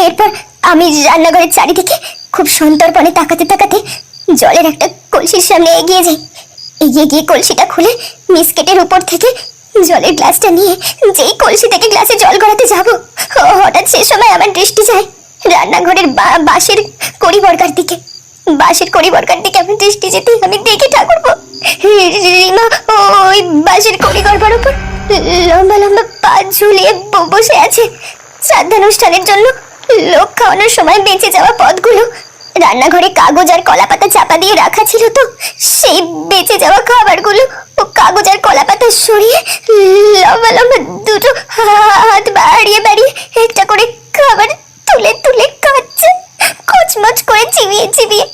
এরপর আমি রান্নাঘরের চারিদিকে খুব সন্তর্পণে তাকাতে তাকাতে জলের একটা কলসির সামনে এগিয়ে যাই। এগিয়ে গিয়ে কলসিটা খুলে মিসকেটের উপর থেকে জলের গ্লাসটা নিয়ে যেই কলসি থেকে গ্লাসে জল গড়াতে যাব, হঠাৎ সে সময় আমার দৃষ্টি যায় রান্নাঘরের বাঁশের কড়িবর্গার দিকে। বাঁশের কড়িবর্গার দিকে আমার দৃষ্টি যেতেই আমি দেখি ঠাকুরপো রিমা ওই বাঁশের কড়িগর্বার উপর লম্বা লম্বা পা ঝুলিয়ে বসে আছে। শ্রাদ্ধানুষ্ঠানের জন্য লোক খাওয়ানোর সময় বেঁচে যাওয়া পদগুলো রান্নাঘরে কাগজ আর কলাপাতা চাপা দিয়ে রাখা ছিল, তো সেই বেঁচে যাওয়া খাবারগুলো ও কাগজ আর কলাপাতা সরিয়ে লম্বা লম্বা দুটো হাত বাড়িয়ে বাড়িয়ে একটা করে খাবার তুলে তুলে খাচ্ছে, কচমচ করে চিবিয়ে চিবিয়ে।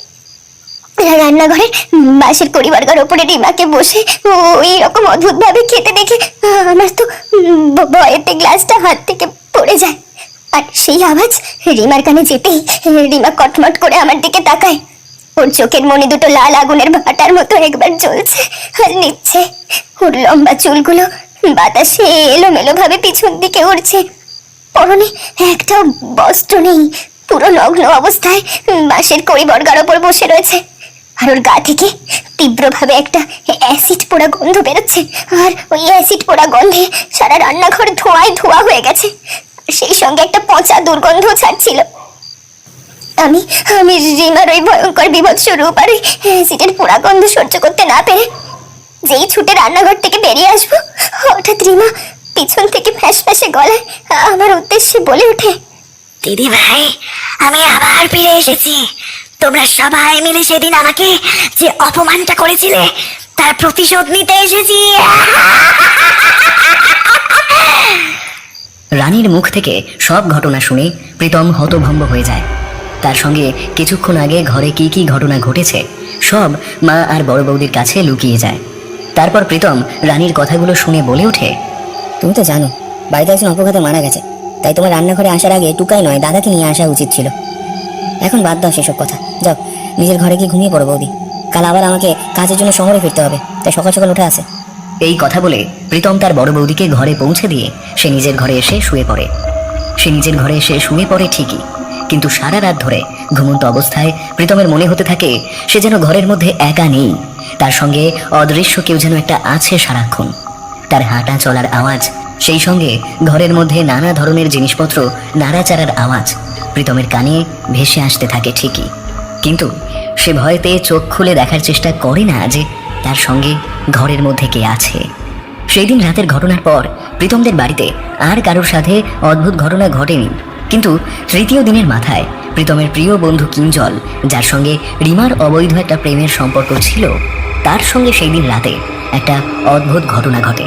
রান্নাঘরের বাঁশের কড়িবর্গার ওপরে রিমাকে বসে ওই রকম অদ্ভুত ভাবে খেতে দেখে আমার তো ভয়েতে গ্লাসটা হাত থেকে পড়ে যায়। আর সেই আওয়াজ রিমার কানে যেতেই রিমা কটমট করে আমার দিকে তাকায়। ওর চোখের মনে দুটো লাল আগুনের ভাটার মতো একবার জ্বলছে আর নিচ্ছে। ওর লম্বা চুলগুলো বাতাসে এলোমেলো ভাবে পিছন দিকে উড়ছে। পরনে একটাও বস্ত্র নেই, পুরো নগ্ন অবস্থায় বাঁশের কড়িবর্গার ওপর বসে রয়েছে। আর ওর গা থেকে তীব্রভাবে একটা অ্যাসিড পোড়া গন্ধ বেরোচ্ছে, আর ওই অ্যাসিড পোড়া গন্ধে সারা রান্নাঘর ধোঁয়ায় ধোঁয়া হয়ে গেছে, সেই সঙ্গে একটা পচা দুর্গন্ধ ছাড়ছিল। আমি আমি রিমার ওই ভয়ঙ্কর বিভৎস রূপ আর ওই অ্যাসিডের পোড়া গন্ধ সহ্য করতে না পেরে যেই ছুটে রান্নাঘর থেকে বেরিয়ে আসবো, হঠাৎ রিমা পিছন থেকে ফ্যাস ফ্যাসে গলায় আমার উদ্দেশ্যে বলে ওঠে, দিদি ভাই, আমি আবার ফিরে এসেছি। তোমরা সবাই মিলে সেদিন আমাকে যে অপমানটা করেছিলে তার প্রতিশোধ নিতে এসেছি। রানীর মুখ থেকে সব ঘটনা শুনে প্রীতম হতভম্ব হয়ে যায়। তার সঙ্গে কিছুক্ষণ আগে ঘরে কি কি ঘটনা ঘটেছে সব মা আর বড় বৌদির কাছে লুকিয়ে যায়। তারপর প্রীতম রানীর কথাগুলো শুনে বলে ওঠে, তুমি তো জানো বাড়িতে একজন অপঘাতে মারা গেছে, তাই তোমার রান্নাঘরে আসার আগে টুকাই নয় দাদাকে নিয়ে আসা উচিত ছিল। এখন বাদ দাও সেসব কথা, যাও নিজের ঘরে গিয়ে ঘুমিয়ে পড়ো বৌদি। কাল আবার আমাকে কাজের জন্য শহরে ফিরতে হবে, তাই সকাল সকাল উঠে আসে। এই কথা বলে প্রীতম তার বড় বৌদিকে ঘরে পৌঁছে দিয়ে সে নিজের ঘরে এসে শুয়ে পড়ে। সে নিজের ঘরে এসে শুয়ে পড়ে ঠিকই, কিন্তু সারা রাত ধরে ঘুমন্ত অবস্থায় প্রীতমের মনে হতে থাকে সে যেন ঘরের মধ্যে একা নেই, তার সঙ্গে অদৃশ্য কেউ যেন একটা আছে সারাক্ষণ। তার হাঁটা চলার আওয়াজ, সেই সঙ্গে ঘরের মধ্যে নানা ধরনের জিনিসপত্র নাড়াচাড়ার আওয়াজ প্রীতমের কানে ভেসে আসতে থাকে ঠিকই, কিন্তু সে ভয়তে চোখ খুলে দেখার চেষ্টা করে না যে তার সঙ্গে ঘরের মধ্যে কে আছে। সেই দিন রাতের ঘটনার পর প্রীতমদের বাড়িতে আর কারোর সাথে অদ্ভুত ঘটনা ঘটেনি, কিন্তু তৃতীয় দিনের মাথায় প্রীতমের প্রিয় বন্ধু কিঞ্জল, যার সঙ্গে রিমার অবৈধ একটা প্রেমের সম্পর্ক ছিল, তার সঙ্গে সেই দিন রাতে একটা অদ্ভুত ঘটনা ঘটে।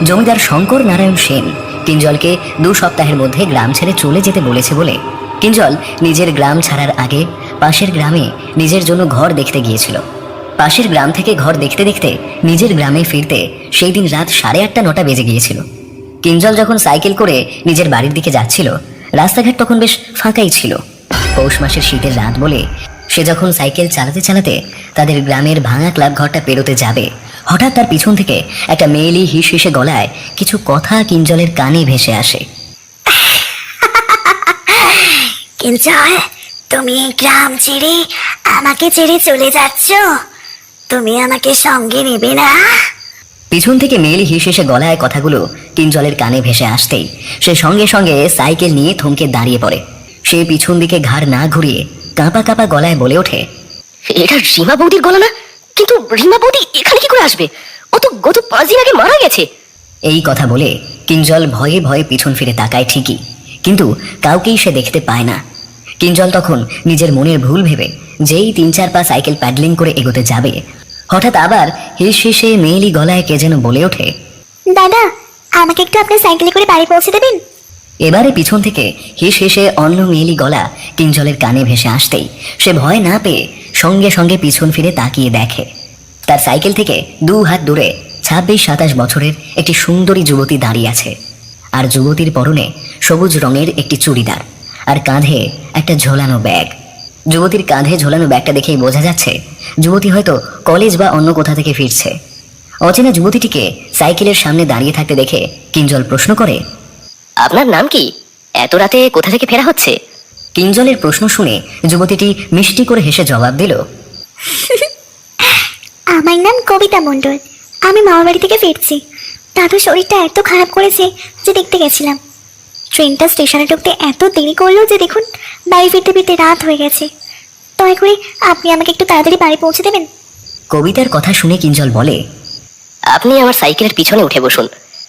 জমিদার শঙ্কর নারায়ণ সেন কিঞ্জলকে 2 সপ্তাহের মধ্যে গ্রাম ছেড়ে চলে যেতে বলেছে বলে কিঞ্জল নিজের গ্রাম ছাড়ার আগে পাশের গ্রামে নিজের জন্য ঘর দেখতে গিয়েছিল। পাশের গ্রাম থেকে ঘর দেখতে দেখতে নিজের গ্রামে ফিরতে সেই দিন রাত 8:30-9টা বেজে গিয়েছিল। কিঞ্জল যখন সাইকেল করে নিজের বাড়ির দিকে যাচ্ছিল, রাস্তাঘাট তখন বেশ ফাঁকাই ছিল। পৌষ মাসের শীতের রাত বলে সে যখন সাইকেল চালাতে চালাতে তাদের গ্রামের ভাঙা ক্লাব ঘরটা পেরোতে যাবে, হঠাৎ তার পিছন থেকে একটা মেয়েলি হিস হিসে গলায় কিছু কথা কিঞ্জলের কানে ভেসে আসে। কিঞ্জল, তুমি এই গ্রাম ছেড়ে আমাকে ছেড়ে চলে যাচ্ছ? তুমি আমাকে সঙ্গে নেবে না? পিছন থেকে মেয়েলি হিস হেসে গলায় কথাগুলো কিঞ্জলের কানে ভেসে আসতেই সে সঙ্গে সঙ্গে সাইকেল নিয়ে থমকে দাঁড়িয়ে পড়ে। সে পিছন দিকে ঘাড় না ঘুরিয়ে কাঁপা কাঁপা গলায় বলে ওঠে, এটা রিমা বৌদির গলা না? কিন্তু রিমা বৌদি এখানে কি করে আসবে? ও তো গত 5 দিন আগে মারা গেছে। এই কথা বলে কিঞ্জল ভয়ে ভয়ে পিছন ফিরে তাকায় ঠিকই, কিন্তু কাউকেই সে দেখতে পায় না। কিঞ্জল তখন নিজের মনের ভুল ভেবে যেই 3-4 পা সাইকেল প্যাডলিং করে এগোতে যাবে, হঠাৎ আবার হিস হিসে মেয়েলি গলায় কে যেন বলে ওঠে, দাদা, আমাকে একটু আপনার সাইকেলে করে বাড়ি পৌঁছে দেবেন? এবারে পিছন থেকে হিস হেসে অন্য মেয়েলি গলা কিঞ্জলের কানে ভেসে আসতেই সে ভয় না পেয়ে সঙ্গে সঙ্গে পিছন ফিরে তাকিয়ে দেখে তার সাইকেল থেকে 2 হাত দূরে 26-27 বছরের একটি সুন্দরী যুবতী দাঁড়িয়ে আছে। আর যুবতীর পরনে সবুজ রঙের একটি চুড়িদার আর কাঁধে একটা ঝোলানো ব্যাগ। যুবতীর কাঁধে ঝোলানো ব্যাগটা দেখেই বোঝা যাচ্ছে যুবতী হয়তো কলেজ বা অন্য কোথা থেকে ফিরছে। অচেনা যুবতীটিকে সাইকেলের সামনে দাঁড়িয়ে থাকতে দেখে কিঞ্জল প্রশ্ন করে, আপনার নাম কি? এত রাতে কোথা থেকে ফেরা হচ্ছে? কিঞ্জলের প্রশ্ন শুনে যুবতীটি মিষ্টি করে হেসে জবাব দিল, আমার নাম কবিতা মণ্ডল। আমি মামার বাড়ি থেকে ফিরছি। দাদুর শরীরটা এত খারাপ করেছে যে দেখতে গেছিলাম। ট্রেনটা স্টেশনে ঢুকতে এত দেরি করলো যে দেখুন বাড়ি ফিরতে ফিরতে রাত হয়ে গেছে। দয়া করে আপনি আমাকে একটু তাড়াতাড়ি বাড়ি পৌঁছে দেবেন? কবিতার কথা শুনে কিঞ্জল বলে, আপনি আমার সাইকেলের পিছনে উঠে বসুন,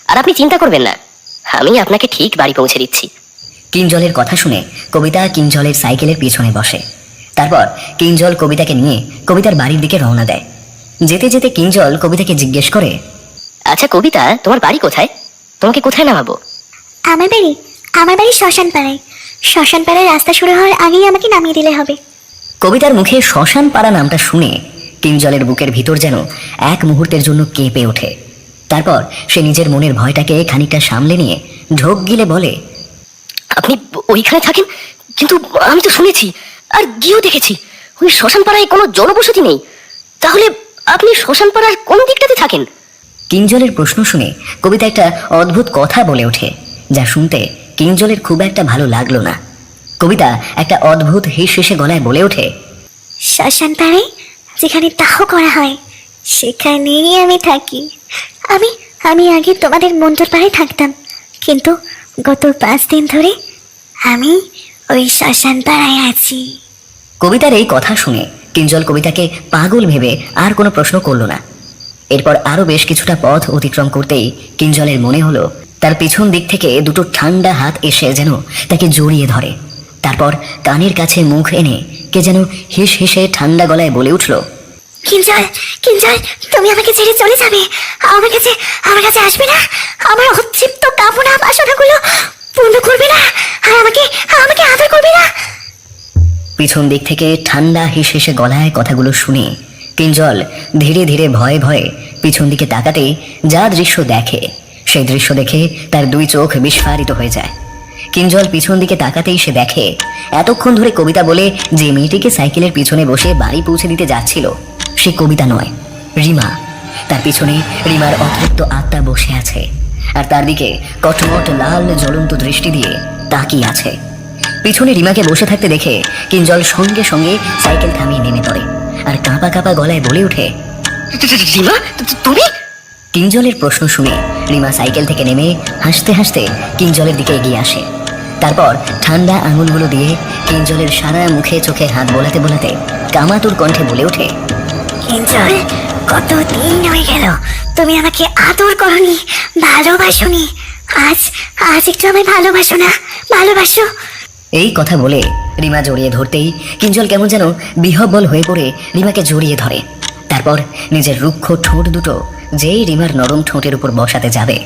আর আপনি চিন্তা করবেন না, আমি আপনাকে ঠিক বাড়ি পৌঁছে দিচ্ছি। কিঞ্জলের কথা শুনে কবিতা কিঞ্জলের সাইকেলের পিছনে বসে। তারপর কিঞ্জল কবিতাকে নিয়ে কবিতার বাড়ির দিকে রওনা দেয়। যেতে যেতে কিঞ্জল কবিতাকে জিজ্ঞেস করে, আচ্ছা কবিতা, তোমার বাড়ি কোথায়? তোমাকে কোথায় নামাবো? আমার বাড়ি শ্মশান পাড়ায়। শ্মশান পাড়ায় রাস্তা শুরু হওয়ার আগেই আমাকে নামিয়ে দিলে হবে। কবিতার মুখে শ্মশান পাড়া নামটা শুনে কিঞ্জলের বুকের ভিতর যেন এক মুহূর্তের জন্য কেঁপে ওঠে। তারপর সে নিজের মনের ভয়টাকে খানিকটা সামলে নিয়ে ঢোক গিলে বলে, আপনি ওইখানে থাকেন? কিন্তু আমি তো শুনেছি আর গিয়েও দেখেছি ওই শ্মশান পাড়ায় কোনো জনবসতি নেই। তাহলে আপনি শ্মশান পাড়ার কোন দিকটাতে থাকেন? কিঞ্জলের প্রশ্ন শুনে কবিতা একটা অদ্ভুত কথা বলে ওঠে, যা শুনতে কিঞ্জলের খুব একটা ভালো লাগলো না। কবিতা একটা অদ্ভুত হিস হেসে গলায় বলে ওঠে, শ্মশান পাড়ায় যেখানে দাহ করা হয় সেখানেই আমি থাকি। আমি আগে তোমাদের মন্দির পাড়ায় থাকতাম, কিন্তু গত 5 দিন ধরে আমি ওই শ্মশান পাড়ায় আছি। কবিতার এই কথা শুনে কিঞ্জল কবিতাকে পাগল ভেবে আর কোনো প্রশ্ন করল না। এরপর আরো বেশ কিছুটা পথ অতিক্রম করতেই কিঞ্জলের মনে হলো তার পিছন দিক থেকে 2টো ঠান্ডা হাত এসে যেন তাকে জড়িয়ে ধরে। তারপর কানের কাছে মুখ এনে কে যেন হিস হেসে ঠান্ডা গলায় বলে উঠল, কিঞ্জল, তুমি আমাকে ছেড়ে চলে যাবে? আমার কাছে আসবে না? আমার অতৃপ্ত কামনা বাসনাগুলো পূর্ণ করবে না? আর আমাকে আদর করবে না? পিছন দিক থেকে ঠান্ডা হিস হেসে গলায় কথাগুলো শুনে কিঞ্জল ধীরে ধীরে ভয়ে ভয়ে পিছন দিকে তাকাতেই যা দৃশ্য দেখে সেই দৃশ্য দেখে তার 2 চোখ বিস্ফারিত হয়ে যায়। কিঞ্জল পিছন দিকে তাকাতেই সে দেখে এতক্ষণ ধরে কবিতা বলে যে মেয়েটিকে সাইকেলের পিছনে বসে বাড়ি পৌঁছে দিতে যাচ্ছিল সে কবিতা নয়, রিমা। তার পিছনে রিমার অতৃপ্ত আত্মা বসে আছে আর তার দিকে কটমট লাল জ্বলন্ত দৃষ্টি দিয়ে তাকিয়ে আছে। পিছনে রিমাকে বসে থাকতে দেখে কিঞ্জল সঙ্গে সঙ্গে সাইকেল থামিয়ে নেমে পড়ে আর কাঁপা কাঁপা গলায় বলে ওঠে, রিমা, তুমি? কিঞ্জলের প্রশ্ন শুনে রিমা সাইকেল থেকে নেমে হাসতে হাসতে কিঞ্জলের দিকে এগিয়ে আসে। তারপর ঠান্ডা আঙুলগুলো দিয়ে কিঞ্জলের সারা মুখে চোখে হাত বোলাতে বোলাতে কামাতুর কণ্ঠে বলে ওঠে, কিঞ্জল, কতদিন হয়ে গেল তুমি আমাকে আদর করনি, ভালোবাসোনি। আজ আজ একটু আমায় ভালোবাসো না, ভালোবাসো। এই কথা বলে রিমা জড়িয়ে ধরতেই কিঞ্জল কেমন যেন বিহ্বল হয়ে পড়ে রিমাকে জড়িয়ে ধরে। তারপর নিজের রুক্ষ ঠোঁট দুটো যেই রিমার নরম ঠোঁটের উপর বসাতে যাবে,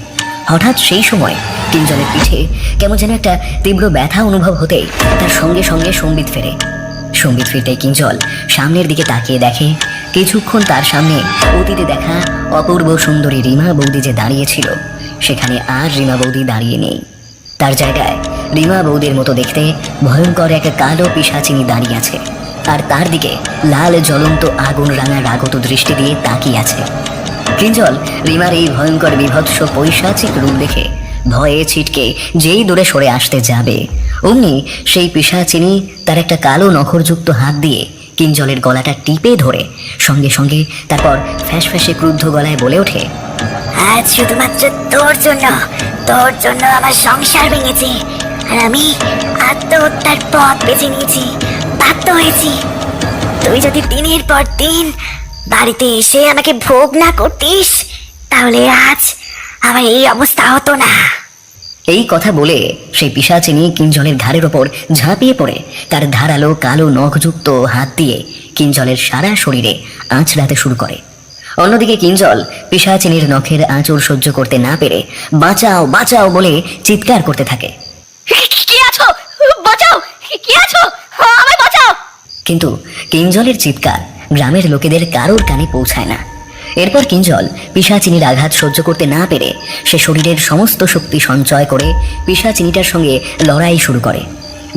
হঠাৎ সেই সময় কিঞ্জলের পিঠে কেমন যেন একটা তীব্র ব্যথা অনুভব হতেই তার সঙ্গে সঙ্গে সম্বিত ফেরে। সম্বিত ফিরতেই কিঞ্জল সামনের দিকে তাকিয়ে দেখে কিছুক্ষণ তার সামনে অতীতে দেখা অপূর্ব সুন্দরী রিমা বৌদি যে দাঁড়িয়েছিল সেখানে আর রিমা বৌদি দাঁড়িয়ে নেই। তার জায়গায় রিমা বৌদির মতো দেখতে ভয়ঙ্কর এক কালো পিশাচিনী দাঁড়িয়ে আছে আর তার দিকে লাল জ্বলন্ত আগুন রাঙা রাগত দৃষ্টি দিয়ে তাকিয়ে আছে। কিঞ্জল রিমার এই ভয়ঙ্কর বিভৎস পৈশাচিক রূপ দেখে ভয়ে ছিটকে যেই দূরে সরে আসতে যাবে অমনি সেই পিশাচিনী তার একটা কালো নখরযুক্ত হাত দিয়ে কিঞ্জলের গলাটা টিপে ধরে সঙ্গে সঙ্গে তারপর ফ্যাঁস ফ্যাঁসে ক্রুদ্ধ গলায় বলে ওঠে, আজ শুধুমাত্র তোর জন্য আমার সংসার ভেঙেছে আর আমি আত্মহত্যার পথ বেছে নিয়েছি, বাধ্য হয়েছি। তুই যদি দিনের পর দিন বাড়িতে এসে আমাকে ভোগ না করতিস তাহলে আজ আমার এই অবস্থা হতো না। এই কথা বলে সেই পিশাচিনী কিঞ্জলের ঘাড়ের ওপর ঝাঁপিয়ে পড়ে তার ধারালো কালো নখযুক্ত হাত দিয়ে কিঞ্জলের সারা শরীরে আঁচড়াতে শুরু করে। অন্যদিকে কিঞ্জল পিশাচিনীর নখের আঁচড় সহ্য করতে না পেরে বাঁচাও বাঁচাও বলে চিৎকার করতে থাকে। কে আছো? বাঁচাও! কে আছো? আমায় বাঁচাও! কিন্তু কিঞ্জলের চিৎকার গ্রামের লোকেদের কারোর কানে পৌঁছায় না। এরপর কিঞ্জল পিশাচিনীর আঘাত সহ্য করতে না পেরে সে শরীরের সমস্ত শক্তি সঞ্চয় করে পিশাচিনীটার সঙ্গে লড়াই শুরু করে।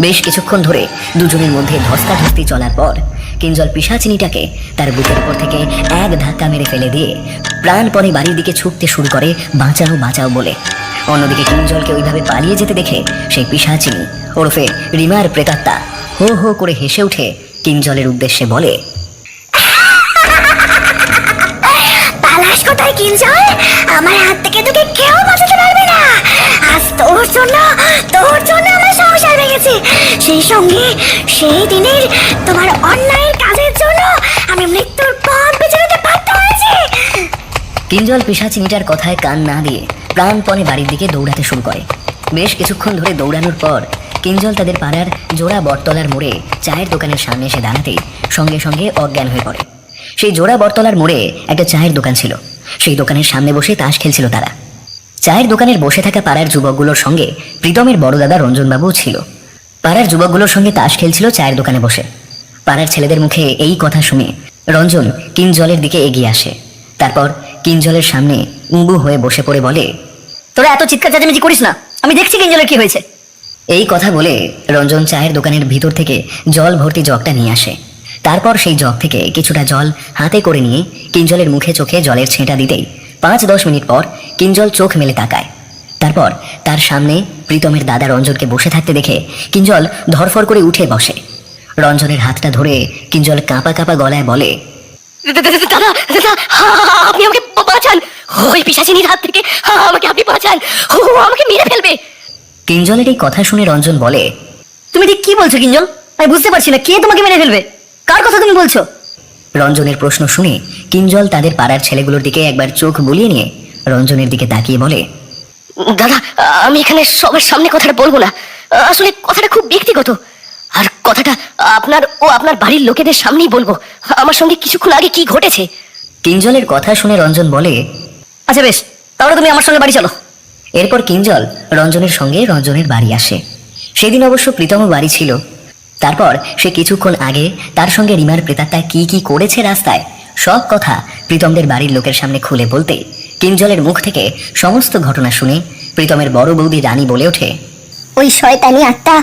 বেশ কিছুক্ষণ ধরে দুজনের মধ্যে ধস্তাধস্তি চলার পর কিঞ্জল পিশাচিনীটাকে তার বুকের উপর থেকে এক ধাক্কা মেরে ফেলে দিয়ে প্রাণপণে বাড়ির দিকে ছুটতে শুরু করে, বাঁচাও বাঁচাও বলে। অন্যদিকে কিঞ্জলকে ওইভাবে পালিয়ে যেতে দেখে সেই পিশাচিনী ওরফে রিমার প্রেতাত্মা হো হো করে হেসে উঠে কিঞ্জলের উদ্দেশ্যে বলে, পালাস কোথায় কিঞ্জল? আমার হাত থেকে তোকে কেউ বাঁচাতে পারবে না। আজ তোর জন্য আমার সংসার ভেঙেছে, সেই সঙ্গে সেই দিনের তোমার অন্যায়ের কাজের জন্য আমি মৃত্যুর পথ বেছে নিতে বাধ্য হয়েছি। কিঞ্জল পিশাচিনীটার কথায় কান না দিয়ে প্রাণপণে বাড়ির দিকে দৌড়াতে শুরু করে। বেশ কিছুক্ষণ ধরে দৌড়ানোর পর কিঞ্জল তাদের পাড়ার জোড়া বটতলার মোড়ে চায়ের দোকানের সামনে এসে দাঁড়াতেই সঙ্গে সঙ্গে অজ্ঞান হয়ে পড়ে। সেই জোড়া বটতলার মোড়ে একটা চায়ের দোকান ছিল, সেই দোকানের সামনে বসে তাস খেলছিল তারা। চায়ের দোকানের বসে থাকা পাড়ার যুবকগুলোর সঙ্গে প্রীতমের বড় দাদা রঞ্জনবাবুও ছিল। পাড়ার যুবকগুলোর সঙ্গে তাস খেলছিল চায়ের দোকানে বসে। পাড়ার ছেলেদের মুখে এই কথা শুনে রঞ্জন কিঞ্জলের দিকে এগিয়ে আসে। তারপর কিঞ্জলের সামনে উঁবু হয়ে বসে পড়ে বলে, তোরা এত চিৎকার চেঁচামেচি করিস না, আমি দেখছি কিঞ্জলের কি হয়েছে। এই কথা বলে রঞ্জন চায়ের দোকানের ভিতর থেকে জল ভর্তি জগটা নিয়ে আসে। তারপর সেই জগ থেকে কিছুটা জল হাতে করে নিয়ে কিঞ্জলের মুখে চোখে জলের ছেঁটা দিতেই 5-10 মিনিট পর কিঞ্জল চোখ মেলে তাকায়। তারপর তার সামনে প্রীতমের দাদা রঞ্জনকে বসে থাকতে দেখে কিঞ্জল ধরফর করে উঠে বসে। রঞ্জনের হাতটা ধরে কিঞ্জল কাঁপা কাঁপা গলায় বলে, দাদা, আপনি আমাকে বাঁচান, ওই পিশাচিনীর হাত থেকে আমাকে আপনি বাঁচান, ও আমাকে মেরে ফেলবে। কিঞ্জলের এই কথা শুনে রঞ্জন বলে, তুমি ঠিক কি বলছো কিঞ্জল? আমি বুঝতে পারছি না, কে তোমাকে মেরে ফেলবে? কার কথা তুমি বলছো? রঞ্জনের প্রশ্ন শুনে কিঞ্জল তাদের পাড়ার ছেলেগুলোর দিকে একবার চোখ বুলিয়ে নিয়ে রঞ্জনের দিকে তাকিয়ে বলে, দাদা, আমি এখানে সবার সামনে কথাটা বলবো না, আসলে কথাটা খুব ব্যক্তিগত, আর কথাটা আপনার বাড়ির লোকেদের সামনেই বলবো। আমার সঙ্গে কিছুক্ষণ আগে কি ঘটেছে। কিঞ্জলের কথা শুনে রঞ্জন বলে, আচ্ছা বেশ, তাহলে তুমি আমার সঙ্গে বাড়ি চলো। এরপর কিঞ্জল রঞ্জনের সঙ্গে রঞ্জনের বাড়ি আসে। সেদিন অবশ্য প্রীতম বাড়ি ছিল। তারপর সে কিছুক্ষণ আগে তার সঙ্গে রিমার প্রেতাত্মা কি কি করেছে রাস্তায় সব কথা প্রীতমদের বাড়ির লোকের সামনে খুলে বলতে কিঞ্জলের মুখ থেকে সমস্ত ঘটনা শুনে প্রীতমের বড় বৌদি রানী বলে ওঠে, ওই শয়তানি আত্মা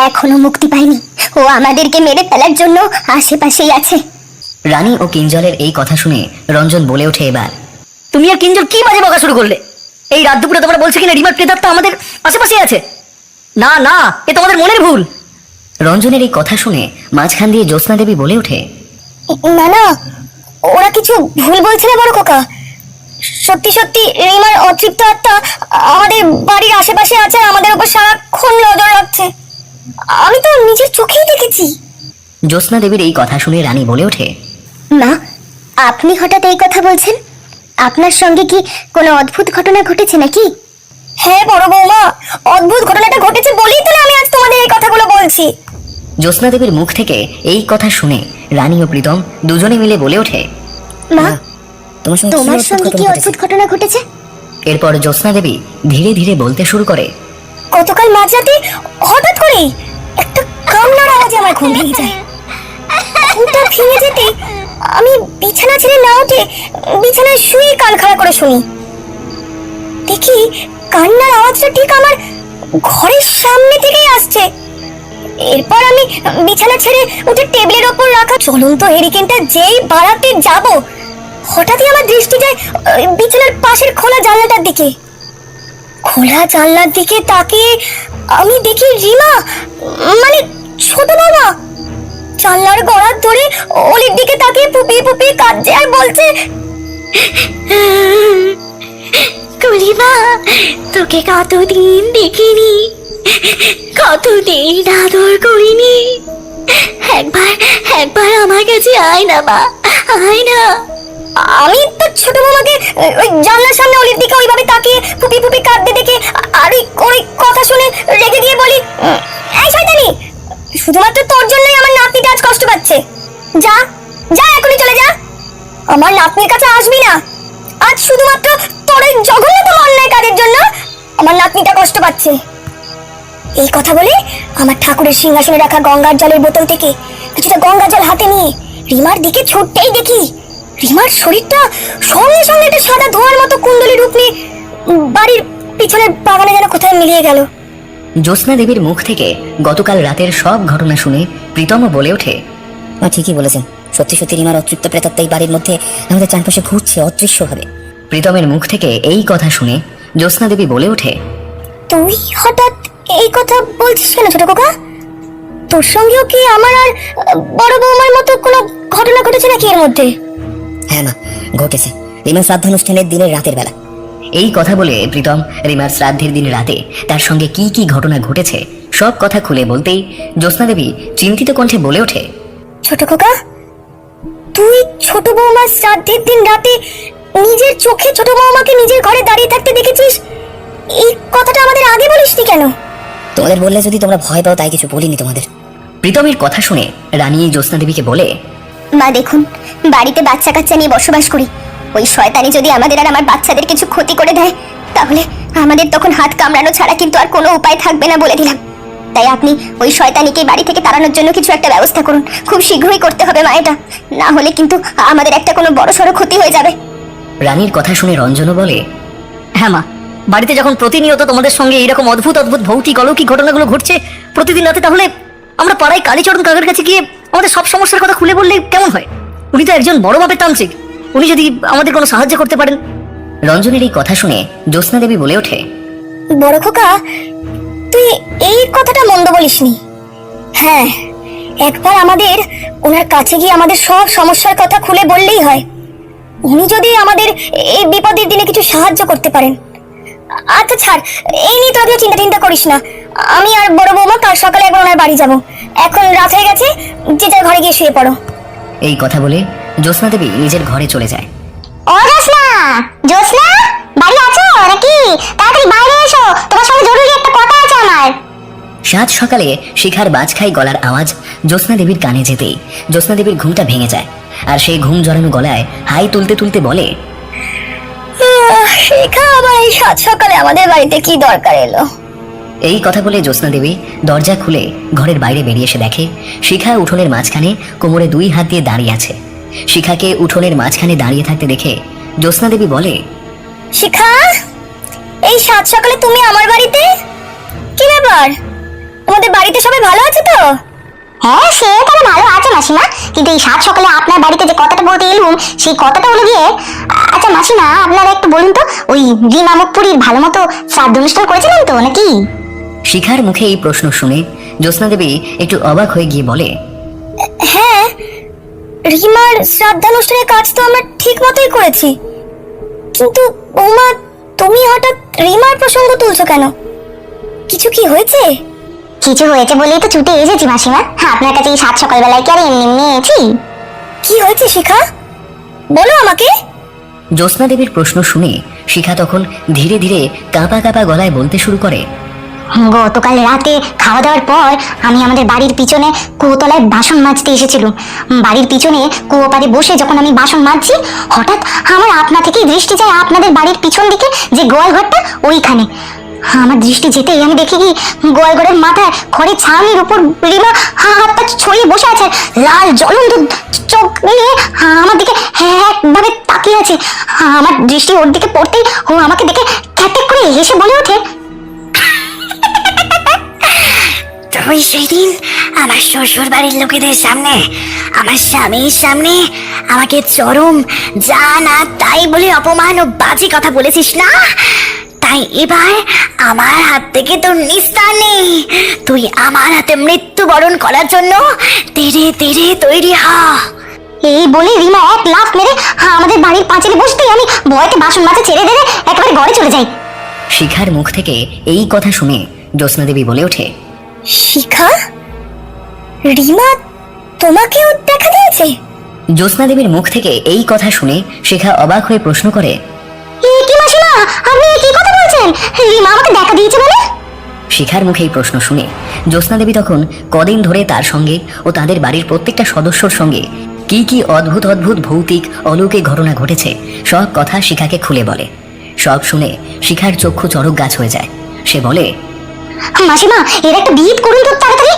এখনো মুক্তি পায়নি। ও আমাদেরকে মেরে ফেলার জন্য আশেপাশেই আছে। রানী ও কিঞ্জলের এই কথা শুনে রঞ্জন বলে ওঠে এবার, তুমি আর কিঞ্জল কি বাজে বকা শুরু করলে? এই রাত দুপুরে তোমরা বলছো কিনা রিমার প্রেতাত্মা আমাদের আশেপাশে আছে? না না, এ তোমাদের মনের ভুল। রঞ্জনের এই কথা শুনে মাঝখান দিয়ে জ্যোৎস্না দেবী বলে ওঠে, না না, ওরা কিছু ভুল বলছে না বড় খোকা। সত্যি সত্যি রিমার অতৃপ্ত আত্মা আমাদের বাড়ির আশেপাশে আছে, আমাদের উপর সারাক্ষণ নজর রাখছে। আমি তো নিজের চোখেই দেখেছি। জ্যোৎস্না দেবীর এই কথা শুনে রানী বলে ওঠে, মা, আপনি হঠাৎ এই কথা বলছেন? আপনার সঙ্গে কি কোনো অদ্ভুত ঘটনা ঘটেছে নাকি? হ্যাঁ বড় বৌমা, অদ্ভুত ঘটনাটা ঘটেছে বলেই তো আমি আজ তোমাদের এই কথাগুলো বলছি। জ্যোৎস্না দেবীর মুখ থেকে এই কথা শুনে রানী ও প্রীতম দুজনে মিলে বলে ওঠে, মা, তোমার সঙ্গে তোমার সঙ্গে কি অদ্ভুত ঘটনা ঘটেছে? এরপর জ্যোৎস্না দেবী ধীরে ধীরে বলতে শুরু করে, গতকাল মাঝরাতে হঠাৎ করে একটা কান্নার আওয়াজে আমার ঘুম ভেঙে যায়। ঘুমটা ভেঙে যেতে আমি বিছানা ছেড়ে না উঠে বিছানায় শুয়ে কান খাড়া করে শুনি। দেখি কান্নার আওয়াজটা ঠিক আমার ঘরের সামনে থেকেই আসছে। এরপর আমি বিছানা ছেড়ে উঠে টেবিলের ওপর রাখা জ্বলন্ত হেরিকেনটা যেই বাড়াতে যাব, হঠাৎই আমার দৃষ্টি যায় বিছানার পাশের খোলা জানলাটার দিকে। খোলা জানলার দিকে তাকিয়ে আমি দেখি রিমা, মানে ছোট বাবা, জানলার গড়ার ধরে অলির দিকে তাকিয়ে ফুপিয়ে ফুপিয়ে কাঁদছে আর বলছে, কলিমা, তোকে কতদিন দেখিনি, কতদিন আদর করিনি, একবার আমার কাছে আয় না মা, আয় না। আমি তো ছোট মামাকে ওই জানলার সামনে অলির দিকে ওইভাবে তাকিয়ে ফুপি ফুপি কাঁদতে দেখে আর ওই কথা শুনে রেগে গিয়ে বলি, এই শয়তানি, শুধুমাত্র তোর জন্যই আমার নাতনিটা আজ কষ্ট পাচ্ছে। যা যা, এখনই চলে যা, আমার নাতনির কাছে আসবি না। আজ শুধুমাত্র তোর এই জঘন্যতম অন্যায় কাজের জন্য আমার নাতনিটা কষ্ট পাচ্ছে। এই কথা বলে আমার ঠাকুরের সিংহাসনে রাখা গঙ্গার জলের বোতল থেকে কিছুটা গঙ্গা জল হাতে নিয়ে রিমার দিকে ছুটতেই দেখি রিমার শরীরটা সঙ্গে সঙ্গে একটা সাদা ধোঁয়ার মতো কুণ্ডলী রূপ নিয়ে বাড়ির পিছনের বাগানে যেন কোথায় মিলিয়ে গেল। জ্যোৎস্না দেবীর মুখ থেকে গতকাল রাতের সব ঘটনা শুনে প্রীতমও বলে ওঠে, মা ঠিকই বলেছেন, সত্যি সত্যি রিমার অতৃপ্ত প্রেতাত্মা এই বাড়ির মধ্যে আমাদের চারপাশে ঘুরছে অদৃশ্য ভাবে। প্রীতমের মুখ থেকে এই কথা শুনে জ্যোৎস্না দেবী বলে ওঠে, তুই হঠাৎ এই কথা বলছিস কেন ছোট খোকা? তোর সঙ্গেও কি আমার আর বড় বৌমার মতো কোনো ঘটনা ঘটেছে নাকি এর মধ্যে? হ্যাঁ মা, ঘটেছে। রিমার শ্রাদ্ধানুষ্ঠানের দিনের রাতের বেলা। এই কথা বলে প্রীতম রিমার শ্রাদ্ধের দিন রাতে তার সঙ্গে কি কি ঘটনা ঘটেছে সব কথা খুলে বলতেই জ্যোৎস্না দেবী চিন্তিত কণ্ঠে বলে ওঠে, ছোট খোকা, তুই ছোট বৌমার শ্রাদ্ধের দিন রাতে নিজের চোখে ছোট বৌমাকে নিজের ঘরে দাঁড়িয়ে থাকতে দেখেছিস? এই কথাটা আমাদের আগে বলিসনি কেন? তোমাদের বললে যদি তোমরা ভয় পাও তাই কিছু বলিনি তোমাদের। প্রীতমের কথা শুনে রানী জ্যোৎস্না দেবীকে বলে, মা দেখুন, বাড়িতে বাচ্চা কাচ্চা নিয়ে বসবাস করি। ওই শয়তানি যদি আমাদের আর আমার বাচ্চাদের কিছু ক্ষতি করে দেয়, তাহলে আমাদের তখন হাত কামড়ানো ছাড়া কিন্তু আর কোনো উপায় থাকবে না বলে দিলাম। তাই আপনি ওই শয়তানিকে বাড়ি থেকে তাড়ানোর জন্য কিছু একটা ব্যবস্থা করুন। খুব শীঘ্রই করতে হবে মা এটা, না হলে কিন্তু আমাদের একটা কোনো বড়সড় ক্ষতি হয়ে যাবে। রানীর কথা শুনে রঞ্জনও বলে, হ্যাঁ মা, বাড়িতে যখন প্রতিনিয়ত তোমাদের সঙ্গে এইরকম অদ্ভুত অদ্ভুত ভৌতিক অলৌকিক ঘটনাগুলো ঘটছে প্রতিদিন রাতে, তাহলে আমরা পাড়ায় কালীচরণ কাকার কাছে গিয়ে আমাদের সব সমস্যার কথা খুলে বললে কেমন হয়? উনি তো একজন বড় মাপের তান্ত্রিক, উনি যদি আমাদের কোনো সাহায্য করতে পারেন। রঞ্জনের এই কথা শুনে জ্যোৎস্না দেবী বলে ওঠে, বড় খোকা, তুই এই কথাটা মন্দ বলিসনি। হ্যাঁ, একবার আমাদের ওনার কাছে গিয়ে আমাদের সব সমস্যার কথা খুলে বললেই হয়। উনি যদি আমাদের এই বিপদের দিনে কিছু সাহায্য করতে পারেন। আচ্ছা ছাড়, এই নিয়ে তোরা চিন্তা করিস না। আমি আর বড় বৌমা কাল সকালে একবার ওনার বাড়ি যাব। এখন রাত হয়ে গেছে, যে যার ঘরে গিয়ে শুয়ে পড়ো। এই কথা বলে জ্যোৎস্না দেবী নিজের ঘরে চলে যায়। ও জ্যোৎস্না, জ্যোৎস্না, বাড়ি আছো নাকি? তাড়াতাড়ি বাইরে এসো, তোমার সঙ্গে জরুরি একটা কথা আছে আমার। সাত সকালে শিখার বাজখাই গলার আওয়াজ জ্যোৎস্না দেবীর কানে যেতেই জ্যোৎস্না দেবীর ঘুমটা ভেঙে যায়, আর সেই ঘুম জড়ানো গলায় হাই তুলতে তুলতে বলে, শিখা আবার এই সাত সকালে আমাদের বাড়িতে কি দরকার এলো? এই কথা বলে জ্যোৎস্না দেবী দরজা খুলে ঘরের বাইরে বেরিয়ে এসে দেখে শিখা উঠোনের মাঝখানে কোমরে দুই হাত দিয়ে দাঁড়িয়ে আছে। শিখাকে উঠোনের মাঝখানে দাঁড়িয়ে থাকতে দেখে জ্যোৎস্না দেবী বলে, শিখা, এই সাত সকালে তুমি আমার বাড়িতে? কি ব্যাপার, আমাদের বাড়িতে সবাই ভালো আছে তো? হ্যাঁ, সে তো ভালো আছে মাসিমা, কিন্তু এই সাত সকালে আপনার বাড়িতে যে কথাটা বলতে এলুম সেই কথাটা হলো গিয়ে, আচ্ছা মাসিমা আপনারা একটু বলুন তো, ওই রিমা মুখপুরীর ভালো মতো শ্রাদ্ধ অনুষ্ঠান করেছিলেন তো নাকি? শিখার মুখে এই প্রশ্ন শুনে জ্যোৎস্না দেবী একটু অবাক হয়ে গিয়ে বলে, হ্যাঁ, রিমার শ্রাদ্ধানুষ্ঠানের কাজ তো আমরা ঠিক মতোই করেছি, কিন্তু বৌমা তুমি হঠাৎ রিমার প্রসঙ্গ তুলছো কেন? কিছু কি হয়েছে? কিছু হয়েছে বলেই তো ছুটে এসেছি মাসিমা, আপনার কাছে এই সাত সকালবেলায় কি আর এমনি এমনি এসেছি? কি হয়েছে শিখা, বলো আমাকে। জ্যোৎস্না দেবীর প্রশ্ন শুনে শিখা তখন ধীরে ধীরে কাঁপা কাঁপা গলায় বলতে শুরু করে, গতকাল রাতে খাওয়া দাওয়ার পর আমি আমাদের বাড়ির পিছনে কুয়োতলায় বাসন মাজতে এসেছিল। বাড়ির পিছনে কুয়ো পাড়ে বসে যখন আমি বাসন মাজছি, হঠাৎ আমার আপনা থেকেই দৃষ্টি যায় আপনাদের বাড়ির পিছন দিকে যে গোয়াল ঘরটা, ওইখানে। আমার দৃষ্টি যেতেই আমি দেখি কি গোয়াল ঘরের মাথায় খড়ের ছাউনির উপর রিমা হাত পা ছড়িয়ে বসে আছে, লাল জ্বলন্ত চোখ নিয়ে আমার দিকে একভাবে তাকিয়ে আছে। আমার দৃষ্টি ওর দিকে পড়তেই ও আমাকে দেখে খ্যাট্যাক করে হেসে বলে ওঠে, তুমি সেদিন আমার শ্বশুর বাড়ির লোকেদের সামনে, আমার স্বামীর সামনে আমাকে চরম যা না তাই বলে অপমান ও বাজে কথা বলেছিস না? তাই এবার আমার হাত থেকে তোর নিস্তার নেই, তুই আমার হাতে মৃত্যুবরণ করার জন্য ধীরে ধীরে তৈরি হ। এই বলে রিমা এক লাফ মেরে আমাদের বাড়ির পাঁচিলে বসতেই আমি ভয়তে বাসন মাজা ছেড়ে দিয়ে একেবারে ঘরে চলে যাই। শিখার মুখ থেকে এই কথা শুনে জ্যোৎস্না দেবী বলে ওঠে, শিখা, রিমা তোমাকেও দেখা দিয়েছে? জ্যোৎস্না দেবীর মুখ থেকে এই কথা শুনে শিখা অবাক হয়ে প্রশ্ন করে, কি মাসিমা, আপনি কি কথা বলছেন? রিমা আমাকে দেখা দিয়েছে মানে? শিখার মুখে এই প্রশ্ন শুনে জ্যোৎস্না দেবী তখন কদিন ধরে তার সঙ্গে ও তাদের বাড়ির প্রত্যেকটা সদস্যর সঙ্গে কি কি অদ্ভুত অদ্ভুত ভৌতিক অলৌকিক ঘটনা ঘটেছে সব কথা শিখাকে খুলে বলে। সব শুনে শিখার চক্ষু চড়ক গাছ হয়ে যায়। সে বলে, মাসিমা, এর একটা বিহিত করুন তো তাড়াতাড়ি।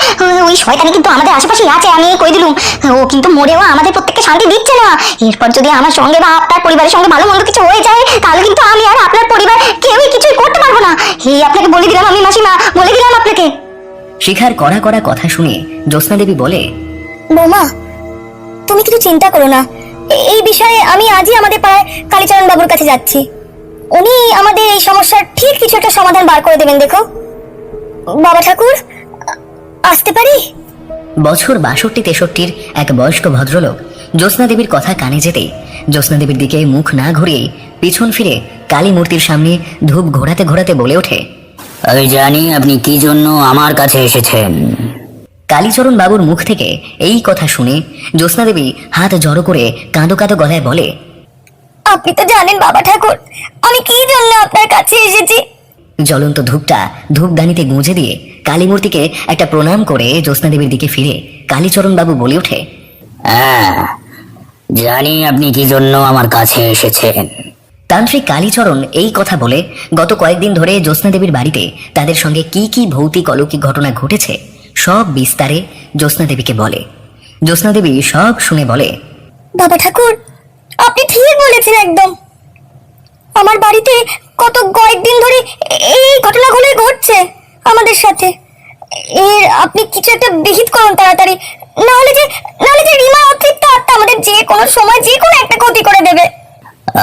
ওই শয়তানি কিন্তু আমাদের আশেপাশেই আছে, আমি কই দিলুম। ও কিন্তু মরেও আমাদের প্রত্যেককে শান্তি দিচ্ছে না। এরপর যদি আমার সঙ্গে বা আপনার পরিবারের সঙ্গে ভালো মন্দ কিছু হয়ে যায়, তাহলে কিন্তু আমি আর আপনার পরিবার কেউই কিছুই করতে পারবো না। এই আপনাকে বলে দিলাম, আমি মাসিমা বলে দিলাম আপনাকে। শিখার কড়া কড়া কথা শুনে জ্যোৎস্না দেবী বলে, বৌমা, তুমি কিছু চিন্তা করো না, এই বিষয়ে আমি আজই আমাদের পাড়ায় কালীচরণ বাবুর কাছে যাচ্ছি। উনি আমাদের এই সমস্যার ঠিক কিছু একটা সমাধান বার করে দেবেন। দেখো বাবা ঠাকুর, আসতে পারি? বছর 62-63 এক বয়স্ক ভদ্রলোক জ্যোৎস্না দেবীর কথা কানে যেতেই জ্যোৎস্না দেবীর দিকে মুখ না ঘুরিয়েই পিছন ফিরে কালী মূর্তির সামনে ধূপ ঘোরাতে ঘোরাতে বলে ওঠে, আমি জানি আপনি কি জন্য আমার কাছে এসেছেন। কালীচরণ বাবুর মুখ থেকে এই কথা শুনে জ্যোৎস্না দেবী হাত জড়ো করে কাঁদো কাঁদো গলায় বলে, আপনি তো জানেন বাবা ঠাকুর, আমি কি জন্য আপনার কাছে এসেছি। জ্বলন্ত ধূপটা ধূপদানিতে গুঁজে দিয়ে কালী মূর্তিকে একটা প্রণাম করে জ্যোৎস্না দেবীর দিকে ফিরে কালীচরণ বাবু বলে ওঠে, হ্যাঁ, জানি আপনি কি জন্য আমার কাছে এসেছেন। তান্ত্রিক কালীচরণ এই কথা বলে গত কয়েকদিন ধরে জ্যোৎস্না দেবীর বাড়িতে তাদের সঙ্গে কি কি ভৌতিক অলৌকিক ঘটনা ঘটেছে সব বিস্তারে জ্যোৎস্না দেবীকে বলে। জ্যোৎস্না দেবী সব শুনে বলে, বাবা ঠাকুর, আপনি ঠিক বলেছেন একদম। আমার বাড়িতে কত কয়েকদিন ধরে এই ঘটনাগুলোই ঘটছে আমাদের সাথে। এর আপনি কিছু একটা বিহিত করুন তাড়াতাড়ি, নাহলে যে রিমা অতৃপ্ত আত্মা আমাদের যে কোনো সময় যে কোনো একটা ক্ষতি করে দেবে।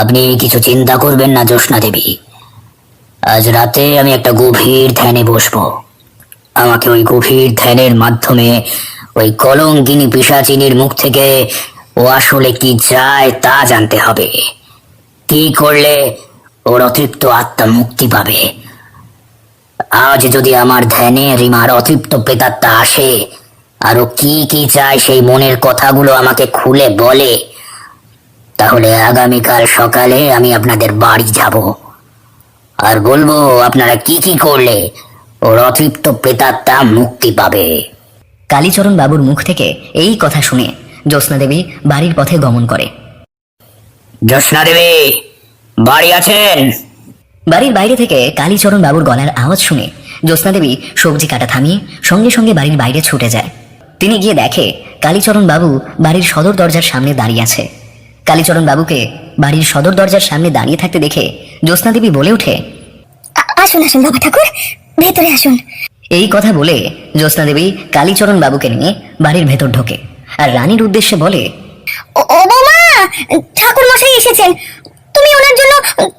আপনি কিছু চিন্তা করবেন না জ্যোৎস্না দেবী, আজ রাতে আমি একটা গভীর ধ্যানে বসবো। আমাকে ওই গভীর ধ্যানের মাধ্যমে ওই কলঙ্কিনী পিশাচিনীর মুখ থেকে ও আসলে কি চায় তা জানতে হবে। কি করলে ওর অতৃপ্ত আত্মা মুক্তি পাবে। আজ যদি আমার ধ্যানে রিমার অতৃপ্ত প্রেতাত্মা আসে আর ও কি কি চায় সেই মনের কথাগুলো আমাকে খুলে বলে, তাহলে আগামীকাল সকালে আমি আপনাদের বাড়ি যাব আর বলবো আপনারা কি কি করলে ওর অতৃপ্ত প্রেতাত্মা মুক্তি পাবে। কালীচরণ বাবুর মুখ থেকে এই কথা শুনে জ্যোৎস্না দেবী বাড়ির পথে গমন করে। জ্যোৎস্না দেবী, বাড়ি আছেন? বাড়ির বাইরে থেকে কালীচরণ বাবুর গলার আওয়াজ শুনে জ্যোৎস্না দেবী সবজি কাটা থামিয়ে সঙ্গে সঙ্গে বাড়ির বাইরে ছুটে যায়। তিনি গিয়ে দেখে কালীচরণ বাবু বাড়ির সদর দরজার সামনে দাঁড়িয়ে আছে। কালীচরণ বাবুকে বাড়ির সদর দরজার সামনে দাঁড়িয়ে থাকতে দেখে জ্যোৎস্না দেবী বলে ওঠে, আসুন আসুন বাবা ঠাকুর, ভেতরে আসুন। এই কথা বলে জ্যোৎস্না দেবী কালীচরণ বাবুকে নিয়ে বাড়ির ভেতর ঢোকে আর রানীর উদ্দেশ্যে বলে, ও বৌমা, ঠাকুর মশাই এসেছেন, তুমি ওনার জন্য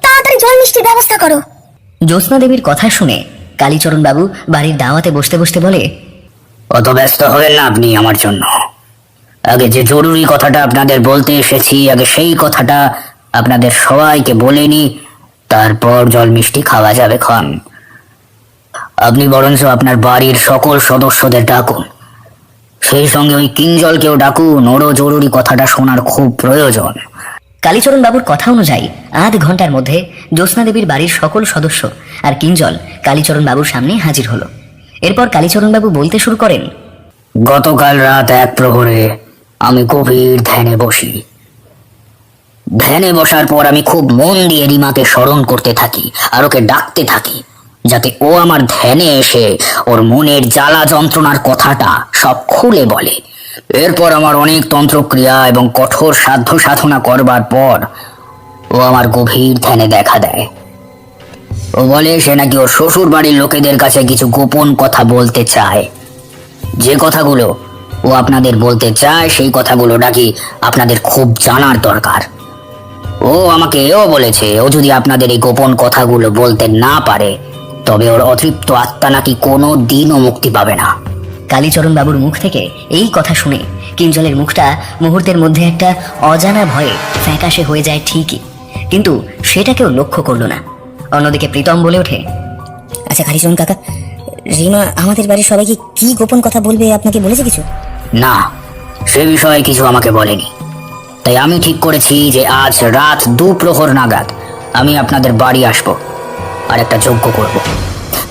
তাড়াতাড়ি জল মিষ্টির ব্যবস্থা করো। জ্যোৎস্না দেবীর কথা শুনে কালীচরণ বাবু বাড়ির দাওয়াতে বসতে বসতে বলে, অত ব্যস্ত হবেন না আপনি আমার জন্য। আগে যে জরুরি কথাটা আপনাদের বলতে এসেছি, আগে সেই কথাটা আপনাদের সবাইকে বলে নি, তারপর জল মিষ্টি খাওয়া যাবে ক্ষণ। আপনি বরঞ্চ আপনার বাড়ির সকল সদস্যদের ডাকুন, সেই সঙ্গে ওই কিঞ্জলকেও ডাকুন, ওরও জরুরি কথাটা শোনার খুব প্রয়োজন। কালীচরণ বাবুর কথা অনুযায়ী আধ ঘন্টার মধ্যে জ্যোৎস্না দেবীর বাড়ির সকল সদস্য আর কিঞ্জল কালীচরণ বাবুর সামনে হাজির হলো। এরপর কালীচরণ বাবু বলতে শুরু করেন, গতকাল রাত 1 প্রহরে আমি গভীর ধ্যানে বসি। ধ্যানে বসার পর আমি খুব মন দিয়ে রিমাকে স্মরণ করতে থাকি আর ওকে ডাকতে থাকি, যাতে ও আমার ধ্যানে এসে ওর মনের জ্বালা যন্ত্রণার কথাটা সব খুলে বলে। এরপর আমার অনেক তন্ত্রক্রিয়া এবং কঠোর সাধ্য সাধনা করবার পর ও আমার গভীর ধ্যানে দেখা দেয়। ও বলে সে নাকি ওর শ্বশুর বাড়ির লোকেদের কাছে কিছু গোপন কথা বলতে চায়। যে কথাগুলো ও আপনাদের বলতে চায় সেই কথাগুলো নাকি আপনাদের খুব জানার দরকার। ও আমাকে এও বলেছে ও যদি আপনাদের এই গোপন কথাগুলো বলতে না পারে তবে ওর অতৃপ্ত আত্মা নাকি কোনো দিনও মুক্তি পাবে না। কালীচরণ বাবুর মুখ থেকে এই কথা শুনে কিঞ্জলের মুখটা মুহূর্তের মধ্যে একটা অজানা ভয়ে ফ্যাকাশে হয়ে যায় ঠিকই, কিন্তু সেটাকেও লক্ষ্য করলো না। অন্যদিকে প্রীতম বলে ওঠে, আচ্ছা কালীচরণ কাকা, রিমা আমাদের বাড়ির সবাইকে কি গোপন কথা বলবে আপনাকে বলেছে কিছু? না, সে বিষয়ে কিছু আমাকে বলেনি। তাই আমি ঠিক করেছি যে আজ রাত 2 প্রহর নাগাদ আমি আপনাদের বাড়ি আসব আর একটা যজ্ঞ করব।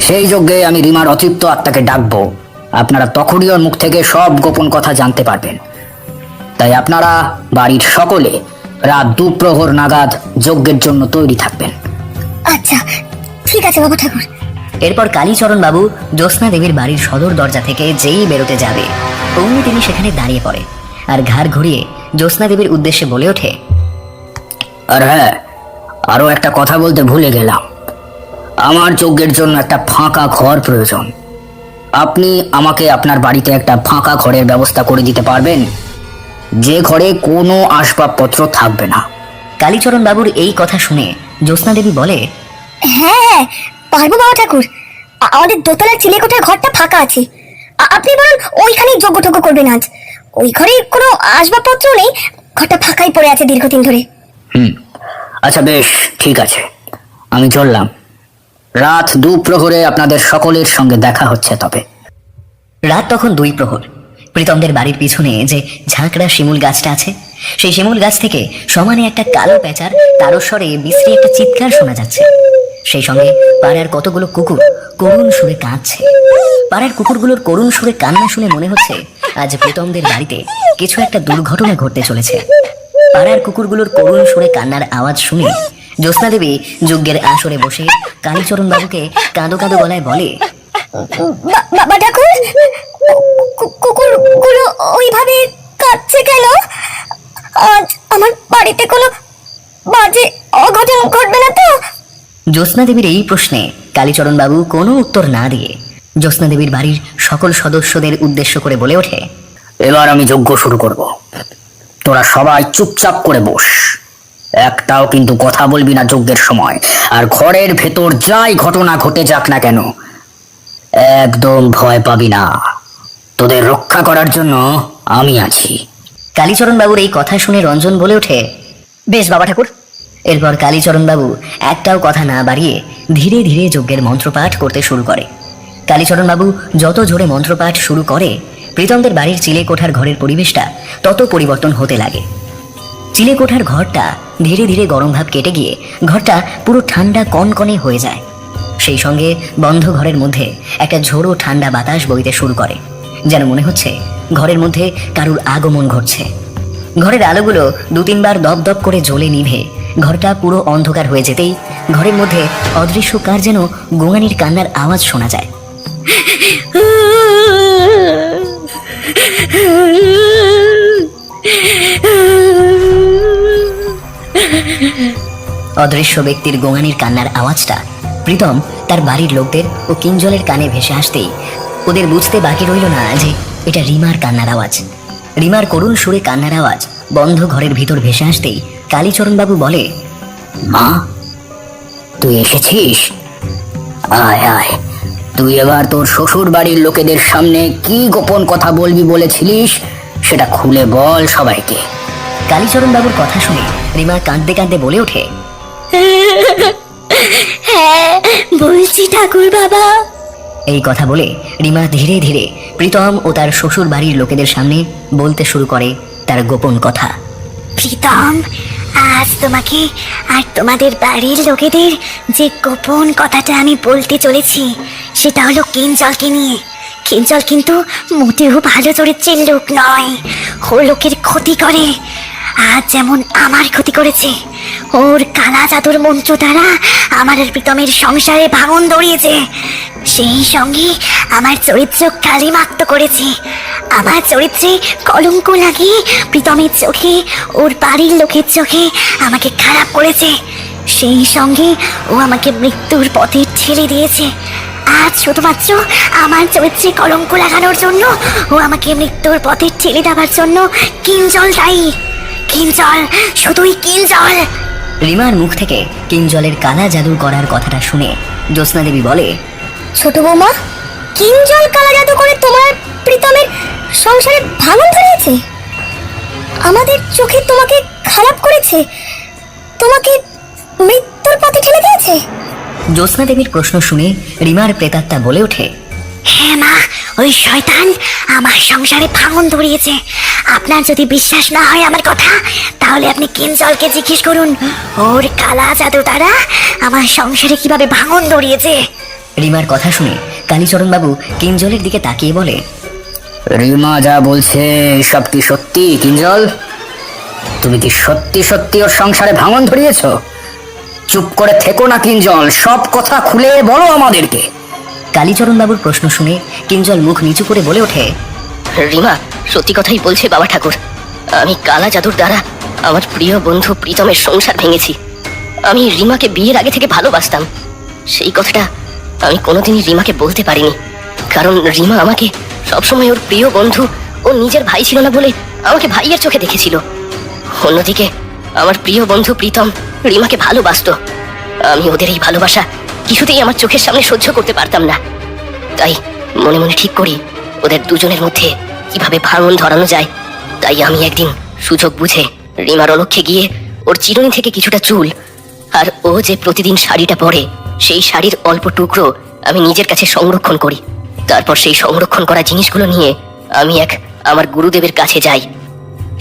সেই যজ্ঞে আমি রিমার অতৃপ্ত আত্মাকে ডাকবো। আপনারা তখনই ওর মুখ থেকে সব গোপন কথা জানতে পারবেন। তাই আপনারা বাড়ির সকলে রাত 2 প্রহর নাগাদ যজ্ঞের জন্য তৈরি থাকবেন। আচ্ছা ঠিক আছে বাবা ঠাকুর। এরপর কালীচরণ বাবু জ্যোৎস্না দেবীর বাড়ির সদর দরজা থেকে যেই বেরোতে যাবে অমনি তিনি সেখানে দাঁড়িয়ে পড়ে আর ঘাড় ঘুরিয়ে জ্যোৎস্না দেবীর উদ্দেশ্যে বলে ওঠে, আর হ্যাঁ, আরো একটা কথা বলতে ভুলে গেলাম। আমার যজ্ঞের জন্য একটা ফাঁকা ঘর প্রয়োজন। আপনি আমাকে আপনার বাড়িতে একটা ফাঁকা ঘরের ব্যবস্থা করে দিতে পারবেন, যে ঘরে কোনো আসবাবপত্র থাকবে না। কালীচরণ বাবুর এই কথা শুনে জ্যোৎস্না দেবী বলে, হ্যাঁ পারবো বাবা ঠাকুর, আমাদের দোতলার চিলেকোঠার ঘরটা ফাঁকা আছে, আপনি বরং ওইখানেই যজ্ঞ টজ্ঞ করবেন আজ। ওই ঘরে কোনো আসবাবপত্র নেই, ঘরটা ফাঁকাই পড়ে আছে দীর্ঘদিন ধরে। আচ্ছা বেশ, ঠিক আছে, আমি চললাম। রাত 2 প্রহরে আপনাদের সকলের সঙ্গে দেখা হচ্ছে তবে। রাত তখন 2 প্রহর। প্রীতমদের বাড়ির পিছনে যে ঝাঁকড়া শিমুল গাছটা আছে সেই শিমুল গাছ থেকে সমানে একটা কালো পেঁচার তারস্বরে বিশ্রী একটা চিৎকার শোনা যাচ্ছে। সেই সঙ্গে পাড়ার কতগুলো কুকুর করুণ সুরে কাঁদছে। পাড়ার কুকুরগুলোর করুণ সুরে কান্না শুনে মনে হচ্ছে আজ প্রীতমদের বাড়িতে কিছু একটা দুর্ঘটনা ঘটতে চলেছে। পাড়ার কুকুরগুলোর করুণ সুরে কান্নার আওয়াজ শুনে জ্যোৎস্না দেবী যজ্ঞের আসরে বসে কালীচরণ বাবুকে কাঁদো কাঁদো গলায় বলে, বাবা ঠাকুর, কুকুরগুলো ওইভাবে কাঁদছে কেন? আজ আমার বাড়িতে কোনো বাজে অঘটন ঘটবে না তো? জ্যোৎস্না দেবীর এই প্রশ্নে কালীচরণ বাবু কোনো উত্তর না দিয়ে জ্যোৎস্না দেবীর বাড়ির সকল সদস্যদের উদ্দেশ্য করে বলে ওঠে, এবার আমি যজ্ঞ শুরু করব। তোরা সবাই চুপচাপ করে বস, একটাও কিন্তু কথা বলবি না যজ্ঞের সময়। আর ঘরের ভেতর যাই ঘটনা ঘটে যাক না কেন একদম ভয় পাবি না, তোদের রক্ষা করার জন্য আমি আছি। কালীচরণ বাবুর এই কথা শুনে রঞ্জন বলে ওঠে, বেশ বাবা ঠাকুর। এরপর কালীচরণ বাবু একটাও কথা না বাড়িয়ে ধীরে ধীরে যজ্ঞের মন্ত্রপাঠ করতে শুরু করে। কালীচরণ বাবু যত জোরে মন্ত্রপাঠ শুরু করে প্রীতমদের বাড়ির চিলেকোঠার ঘরের পরিবেশটা তত পরিবর্তন হতে লাগে। চিলেকোঠার ঘরটা ধীরে ধীরে গরম ভাব কেটে গিয়ে ঘরটা পুরো ঠান্ডা কনকনে হয়ে যায়। সেই সঙ্গে বন্ধ ঘরের মধ্যে একটা ঝোড়ো ঠান্ডা বাতাস বইতে শুরু করে, যেন মনে হচ্ছে ঘরের মধ্যে কারুর আগমন ঘটছে। ঘরের আলোগুলো 2-3 বার দপ দপ করে জ্বলে নিভে ঘরটা পুরো অন্ধকার হয়ে যেতেই ঘরের মধ্যে অদৃশ্য কার যেন গোঙানির কান্নার আওয়াজ শোনা যায়। অদৃশ্য ব্যক্তির গোঙানির কান্নার আওয়াজটা প্রীতম তার বাড়ির লোকদের ও কিঞ্জলের কানে ভেসে আসতেই ওদের বুঝতে বাকি রইল না যে এটা রিমার কান্নার আওয়াজ। রিমার করুণ সুরে কান্নার আওয়াজ বন্ধ ঘরের ভিতর ভেসে আসতেই কালীচরণ বাবু বলে, মা, তুই এসেছিস? আয় আয়, তুই এবার তোর শ্বশুর বাড়ির লোকেদের সামনে কি গোপন কথা বলবি বলেছিলিস সেটা খুলে বল সবাইকে। কালীচরণ বাবুর কথা শুনে রিমা কাঁদতে কাঁদতে বলে ওঠে, হ্যাঁ বলছি ঠাকুর বাবা। এই কথা বলে রিমা ধীরে ধীরে প্রীতম ও তার শ্বশুর বাড়ির লোকেদের সামনে বলতে শুরু করে তার গোপন কথা। প্রীতম, আজ তোমাকে আর তোমাদের বাড়ির লোকেদের যে গোপন কথাটা আমি বলতে চলেছি সেটা হলো কিঞ্জলকে নিয়ে। কিঞ্জল কিন্তু মোটেও ভালো চরিত্রের লোক নয়, ও লোকের ক্ষতি করে। আজ যেমন আমার ক্ষতি করেছে, ওর কালা জাদুর মন্ত্র দ্বারা আমার আর প্রীতমের সংসারে ভাঙন ধরিয়েছে। সেই সঙ্গে আমার চরিত্র কালিমাক্ত করেছে, আমার চরিত্রে কলঙ্ক লাগিয়ে প্রীতমের চোখে, ওর বাড়ির লোকের চোখে আমাকে খারাপ করেছে। সেই সঙ্গে ও আমাকে মৃত্যুর পথে ঠেলে দিয়েছে। আজ শুধুমাত্র আমার চরিত্রে কলঙ্ক লাগানোর জন্য, ও আমাকে মৃত্যুর পথে ঠেলে দেওয়ার জন্য কিঞ্জল দায়ী। কিঞ্জল, শুধুই কিঞ্জল। রিমার মুখ থেকে কিঞ্জলের কালা জাদু করার কথাটা শুনে জ্যোৎস্না দেবী বলে, ছোট বৌমা, কিঞ্জল কালা জাদু করে তোমার প্রীতমের সংসারে ভাঙন ধরিয়েছে, আমাদের চোখে তোমাকে খারাপ করেছে, তোমাকে মৃত্যুর পথে ঠেলে দিয়েছে। জ্যোৎস্না দেবীর প্রশ্ন শুনে রিমার প্রেতাত্মা বলে ওঠে, হ্যাঁ মা, ওই শয়তান আমার সংসারে ভাঙন ধরিয়েছে। আপনার যদি বিশ্বাস না হয় আমার কথা, তাহলে আপনি কিঞ্জলকে জিজ্ঞেস করুন ওর কালা জাদু দ্বারা আমার সংসারে কিভাবে ভাঙন ধরিয়েছে। রিমার কথা শুনে কালীচরণ বাবু কিঞ্জলের দিকে তাকিয়ে বলে, রিমা যা বলছে সব কি সত্যি কিঞ্জল? তুমি কি সত্যি সত্যি ওর সংসারে ভাঙন ধরিয়েছ? চুপ করে থেকো না কিঞ্জল, সব কথা খুলে বলো আমাদেরকে। কালীচরণ বাবুর প্রশ্ন শুনে কিঞ্জল মুখ নিচু করে বলে ওঠে, রিমা সত্যি কথাই বলছে বাবা ঠাকুর। আমি কালা জাদুর দ্বারা আমার প্রিয় বন্ধু প্রীতমের সংসার ভেঙেছি। আমি রিমাকে বিয়ের আগে থেকে ভালোবাসতাম। সেই কথাটা আমি কোনোদিনই রিমাকে বলতে পারিনি, কারণ রিমা আমাকে সবসময় ওর প্রিয় বন্ধু ও নিজের ভাই ছিল না বলে আমাকে ভাইয়ের চোখে দেখেছিল। অন্যদিকে আমার প্রিয় বন্ধু প্রীতম রিমাকে ভালোবাসতো। আমি ওদের এই ভালোবাসা কিছুতেই আমার চোখের সামনে সহ্য করতে পারতাম না। তাই মনে মনে ঠিক করি ওদের দুজনের মধ্যে কিভাবে ভাঙন ধরানো যায়। তাই আমি একদিন সুযোগ বুঝে রিমার অলক্ষ্যে গিয়ে ওর চিরুনি থেকে কিছুটা চুল আর ও যে প্রতিদিন শাড়িটা পরে সেই শাড়ির অল্প টুকরো আমি নিজের কাছে সংরক্ষণ করি। তারপর সেই সংরক্ষণ করা জিনিসগুলো নিয়ে আমি আমার গুরুদেবের কাছে যাই।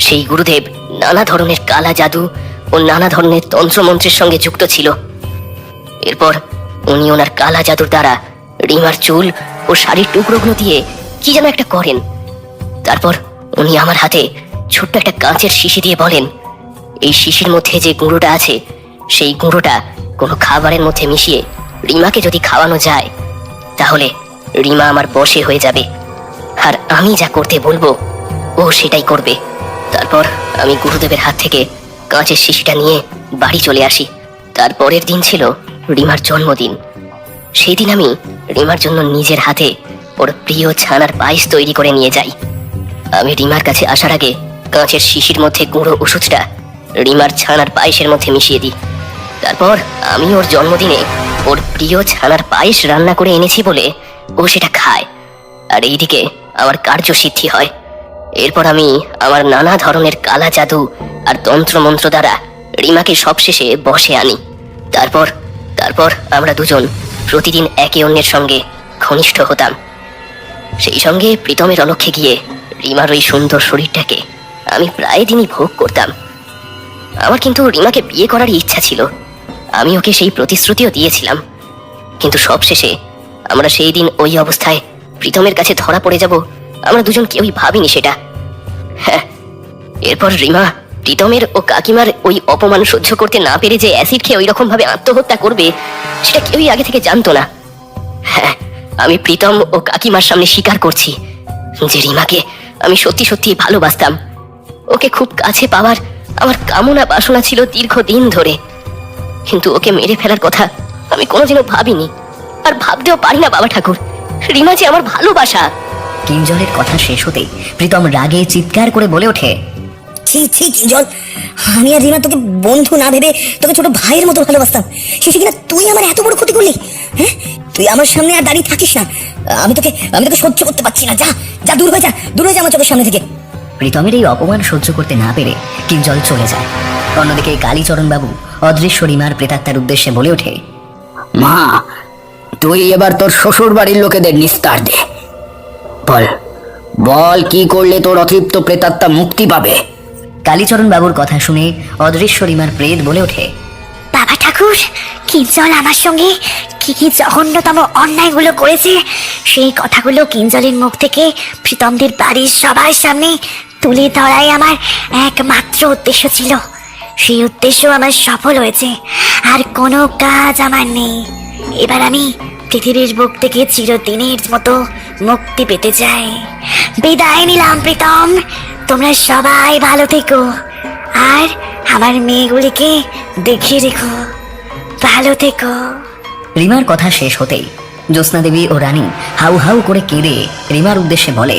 সেই গুরুদেব নানা ধরনের কালা জাদু ও নানা ধরনের তন্ত্রমন্ত্রের সঙ্গে যুক্ত ছিল। এরপর উনি ওনার কালা জাদুর দ্বারা রিমার চুল ও শাড়ির টুকরোগুলো দিয়ে কি যেন একটা করেন। তারপর উনি আমার হাতে ছোট্ট একটা কাঁচের শিশি দিয়ে বলেন, এই শিশির মধ্যে যে গুঁড়োটা আছে সেই গুঁড়োটা কোনো খাবারের মধ্যে মিশিয়ে রিমাকে যদি খাওয়ানো যায় তাহলে রিমা আমার বশে হয়ে যাবে, আর আমি যা করতে বলবো ও সেটাই করবে। তারপর আমি গুরুদেবের হাত থেকে কাঁচের শিশিটা নিয়ে বাড়ি চলে আসি। তারপরের দিন ছিল রিমার জন্মদিন। সেই দিন আমি রিমার জন্য নিজের হাতে ওর প্রিয় ছানার পায়েস তৈরি করে নিয়ে যাই। আমি রিমার কাছে আসার আগে কাঁচের শিশির মধ্যে গুঁড়ো ওষুধটা রিমার ছানার পায়েসের মধ্যে মিশিয়ে দিই। তারপর আমি ওর জন্মদিনে ওর প্রিয় ছানার পায়েস রান্না করে এনেছি বলে ও সেটা খায়, আর এইদিকে আমার কার্যসিদ্ধি হয়। এরপর আমি আমার নানা ধরনের কালা জাদু আর তন্ত্রমন্ত্র দ্বারা রিমাকে সবশেষে বশে আনি। তারপর তারপর আমরা দুজন প্রতিদিন একে অন্যের সঙ্গে ঘনিষ্ঠ হতাম। সেই সঙ্গে প্রীতমের অলক্ষ্যে গিয়ে রিমার ওই সুন্দর শরীরটাকে আমি প্রায় দিনই ভোগ করতাম। আমার কিন্তু রিমাকে বিয়ে করারই ইচ্ছা ছিল, আমি ওকে সেই প্রতিশ্রুতিও দিয়েছিলাম। কিন্তু সবশেষে আমরা সেই দিন ওই অবস্থায় প্রীতমের কাছে ধরা পড়ে যাব আমরা দুজন কেউই ভাবিনি সেটা। হ্যাঁ, এরপর রিমা প্রীতমের ও কাকিমার ওই অপমান সহ্য করতে না পেরে যে অ্যাসিড খেয়ে ওই রকম ভাবে আত্মহত্যা করবে সেটা কেউই আগে থেকে জানতো না। হ্যাঁ, আমি প্রীতম ও কাকিমার সামনে স্বীকার করছি যে রিমাকে আমি সত্যি সত্যি ভালোবাসতাম। ওকে খুব কাছে পাওয়ার আমার কামনা বাসনা ছিল দীর্ঘদিন ধরে, কিন্তু ওকে মেরে ফেলার কথা আমি কোনোদিনও ভাবিনি, আর ভাবতেও পারি না বাবা ঠাকুর, রিমা যে আমার ভালোবাসা। কিঞ্জলের কথা শেষ হতেই প্রীতম রাগে চিৎকার করে বলে ওঠে, ছি ছি কিঞ্জল, আমি আর রিমা তোকে বন্ধু না ভেবে তোকে ছোট ভাইয়ের মতো ভালোবাসতাম, শেষে কিনা তুই আমার এত বড় ক্ষতি করলি। হ্যাঁ, তুই আমার সামনে আর দাঁড়িয়ে থাকিস না, আমি তোকে সহ্য করতে পারছি না। যা যা, দূর হয়ে যা, দূর হয়ে যা আমার চোখের সামনে থেকে। প্রীতমের এই অপমান সহ্য করতে না পেরে কিঞ্জল চলে যায়। অন্যদিকে কালীচরণ বাবু অদৃশ্য রিমার প্রেতাত্মার উদ্দেশ্যে বলে ওঠে, মা, তুই এবার তোর শ্বশুর বাড়ির লোকেদের নিস্তার দে। বল বল, কি করলে তোর অতৃপ্ত প্রেতাত্মা মুক্তি পাবে? কালীচরণ বাবুর কথা শুনে অদৃশ্য রিমার প্রেত বলে ওঠে, বাবা ঠাকুর, কিঞ্জল আমার সঙ্গে কি কি জঘন্যতম অন্যায়গুলো করেছে সেই কথাগুলো কিঞ্জলের মুখ থেকে প্রীতমদের বাড়ির সবার সামনে তুলে ধরাই আমার একমাত্র উদ্দেশ্য ছিল। সেই উদ্দেশ্য আমার সফল হয়েছে, আর কোনো কাজ আমার নেই। এবার আমি পৃথিবীর বুক থেকে চিরদিনের মতো মুক্তি পেতে চাই। বিদায় নিলাম প্রীতম, তোমরা সবাই ভালো থেকো, আর আমার মেয়েগুলিকে দেখে রেখো। ভালো থেকো। রিমার কথা শেষ হতেই জ্যোৎস্না দেবী ও রানী হাউ হাউ করে কেঁদে রিমার উদ্দেশ্যে বলে,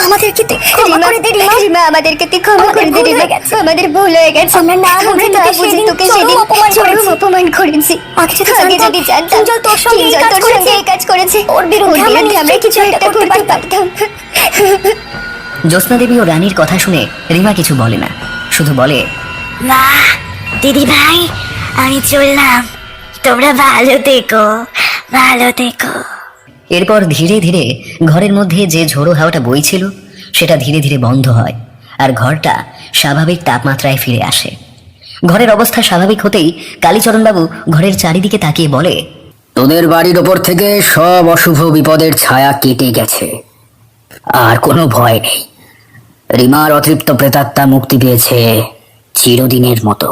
আমাদেরকে ক্ষমা করে দে রিমা, রিমা আমাদেরকে ক্ষমা করে দে রিমা, আমাদের ভুল হয়ে গেছে। আমরা না বুঝে তোকে সেদিন চরম অপমান করেছি। আগে যদি জানতাম কিঞ্জল তোর সঙ্গে এই কাজ করেছে, ওর বিরুদ্ধে আমরা কিছু একটা করতে পারতাম। জ্যোৎস্না দেবী ও রানীর কথা শুনে রিমা কিছু বলে না, শুধু বলে, মা, দিদি ভাই, আমি চললাম, তোমরা ভালো থেকো, ভালো থেকো। এরপর ধীরে ধীরে ঘরের মধ্যে যে ঝোড়ো হাওয়াটা বইছিল সেটা ধীরে ধীরে বন্ধ হয়, আর ঘরটা স্বাভাবিক তাপমাত্রায় ফিরে আসে। ঘরের অবস্থা স্বাভাবিক হতেই কালীচরণবাবু ঘরের চারিদিকে তাকিয়ে বলে, তোদের বাড়ির ওপর থেকে সব অশুভ বিপদের ছায়া কেটে গেছে, আর কোনো ভয় নেই। রিমার অতৃপ্ত প্রেতাত্মা মুক্তি পেয়েছে চিরদিনের মতো।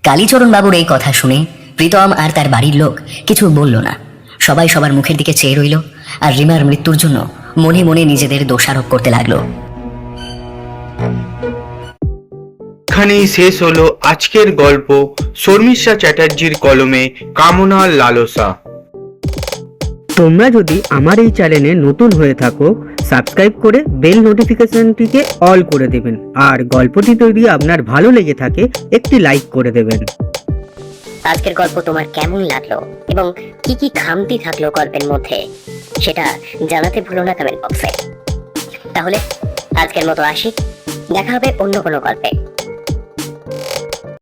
কালীচরণবাবুর এই কথা শুনে প্রীতম আর তার বাড়ির লোক কিছু বলল না। সবাই সবার মুখের দিকে চেয়ে রইল, আর রিমার মৃত্যুর জন্য মনে মনে নিজেদের দোষারোপ করতে লাগলো। এখানেই শেষ হলো আজকের গল্প শর্মিষ্ঠা চ্যাটার্জির কলমে কামনার লালসা। তোমরা যদি আমার এই চ্যানেলে নতুন হয়ে থাকো, সাবস্ক্রাইব করে বেল নোটিফিকেশনটিকে অল করে দেবেন, আর গল্পটি যদি আপনার ভালো লেগে থাকে একটি লাইক করে দেবেন। আজকের গল্প তোমার কেমন লাগলো এবং কি কি খামতি থাকলো গল্পের মধ্যে সেটা জানাতে ভুলো না কমেন্ট বক্সে। তাহলে আজকের মতো আসি, দেখা হবে অন্য কোনো গল্পে।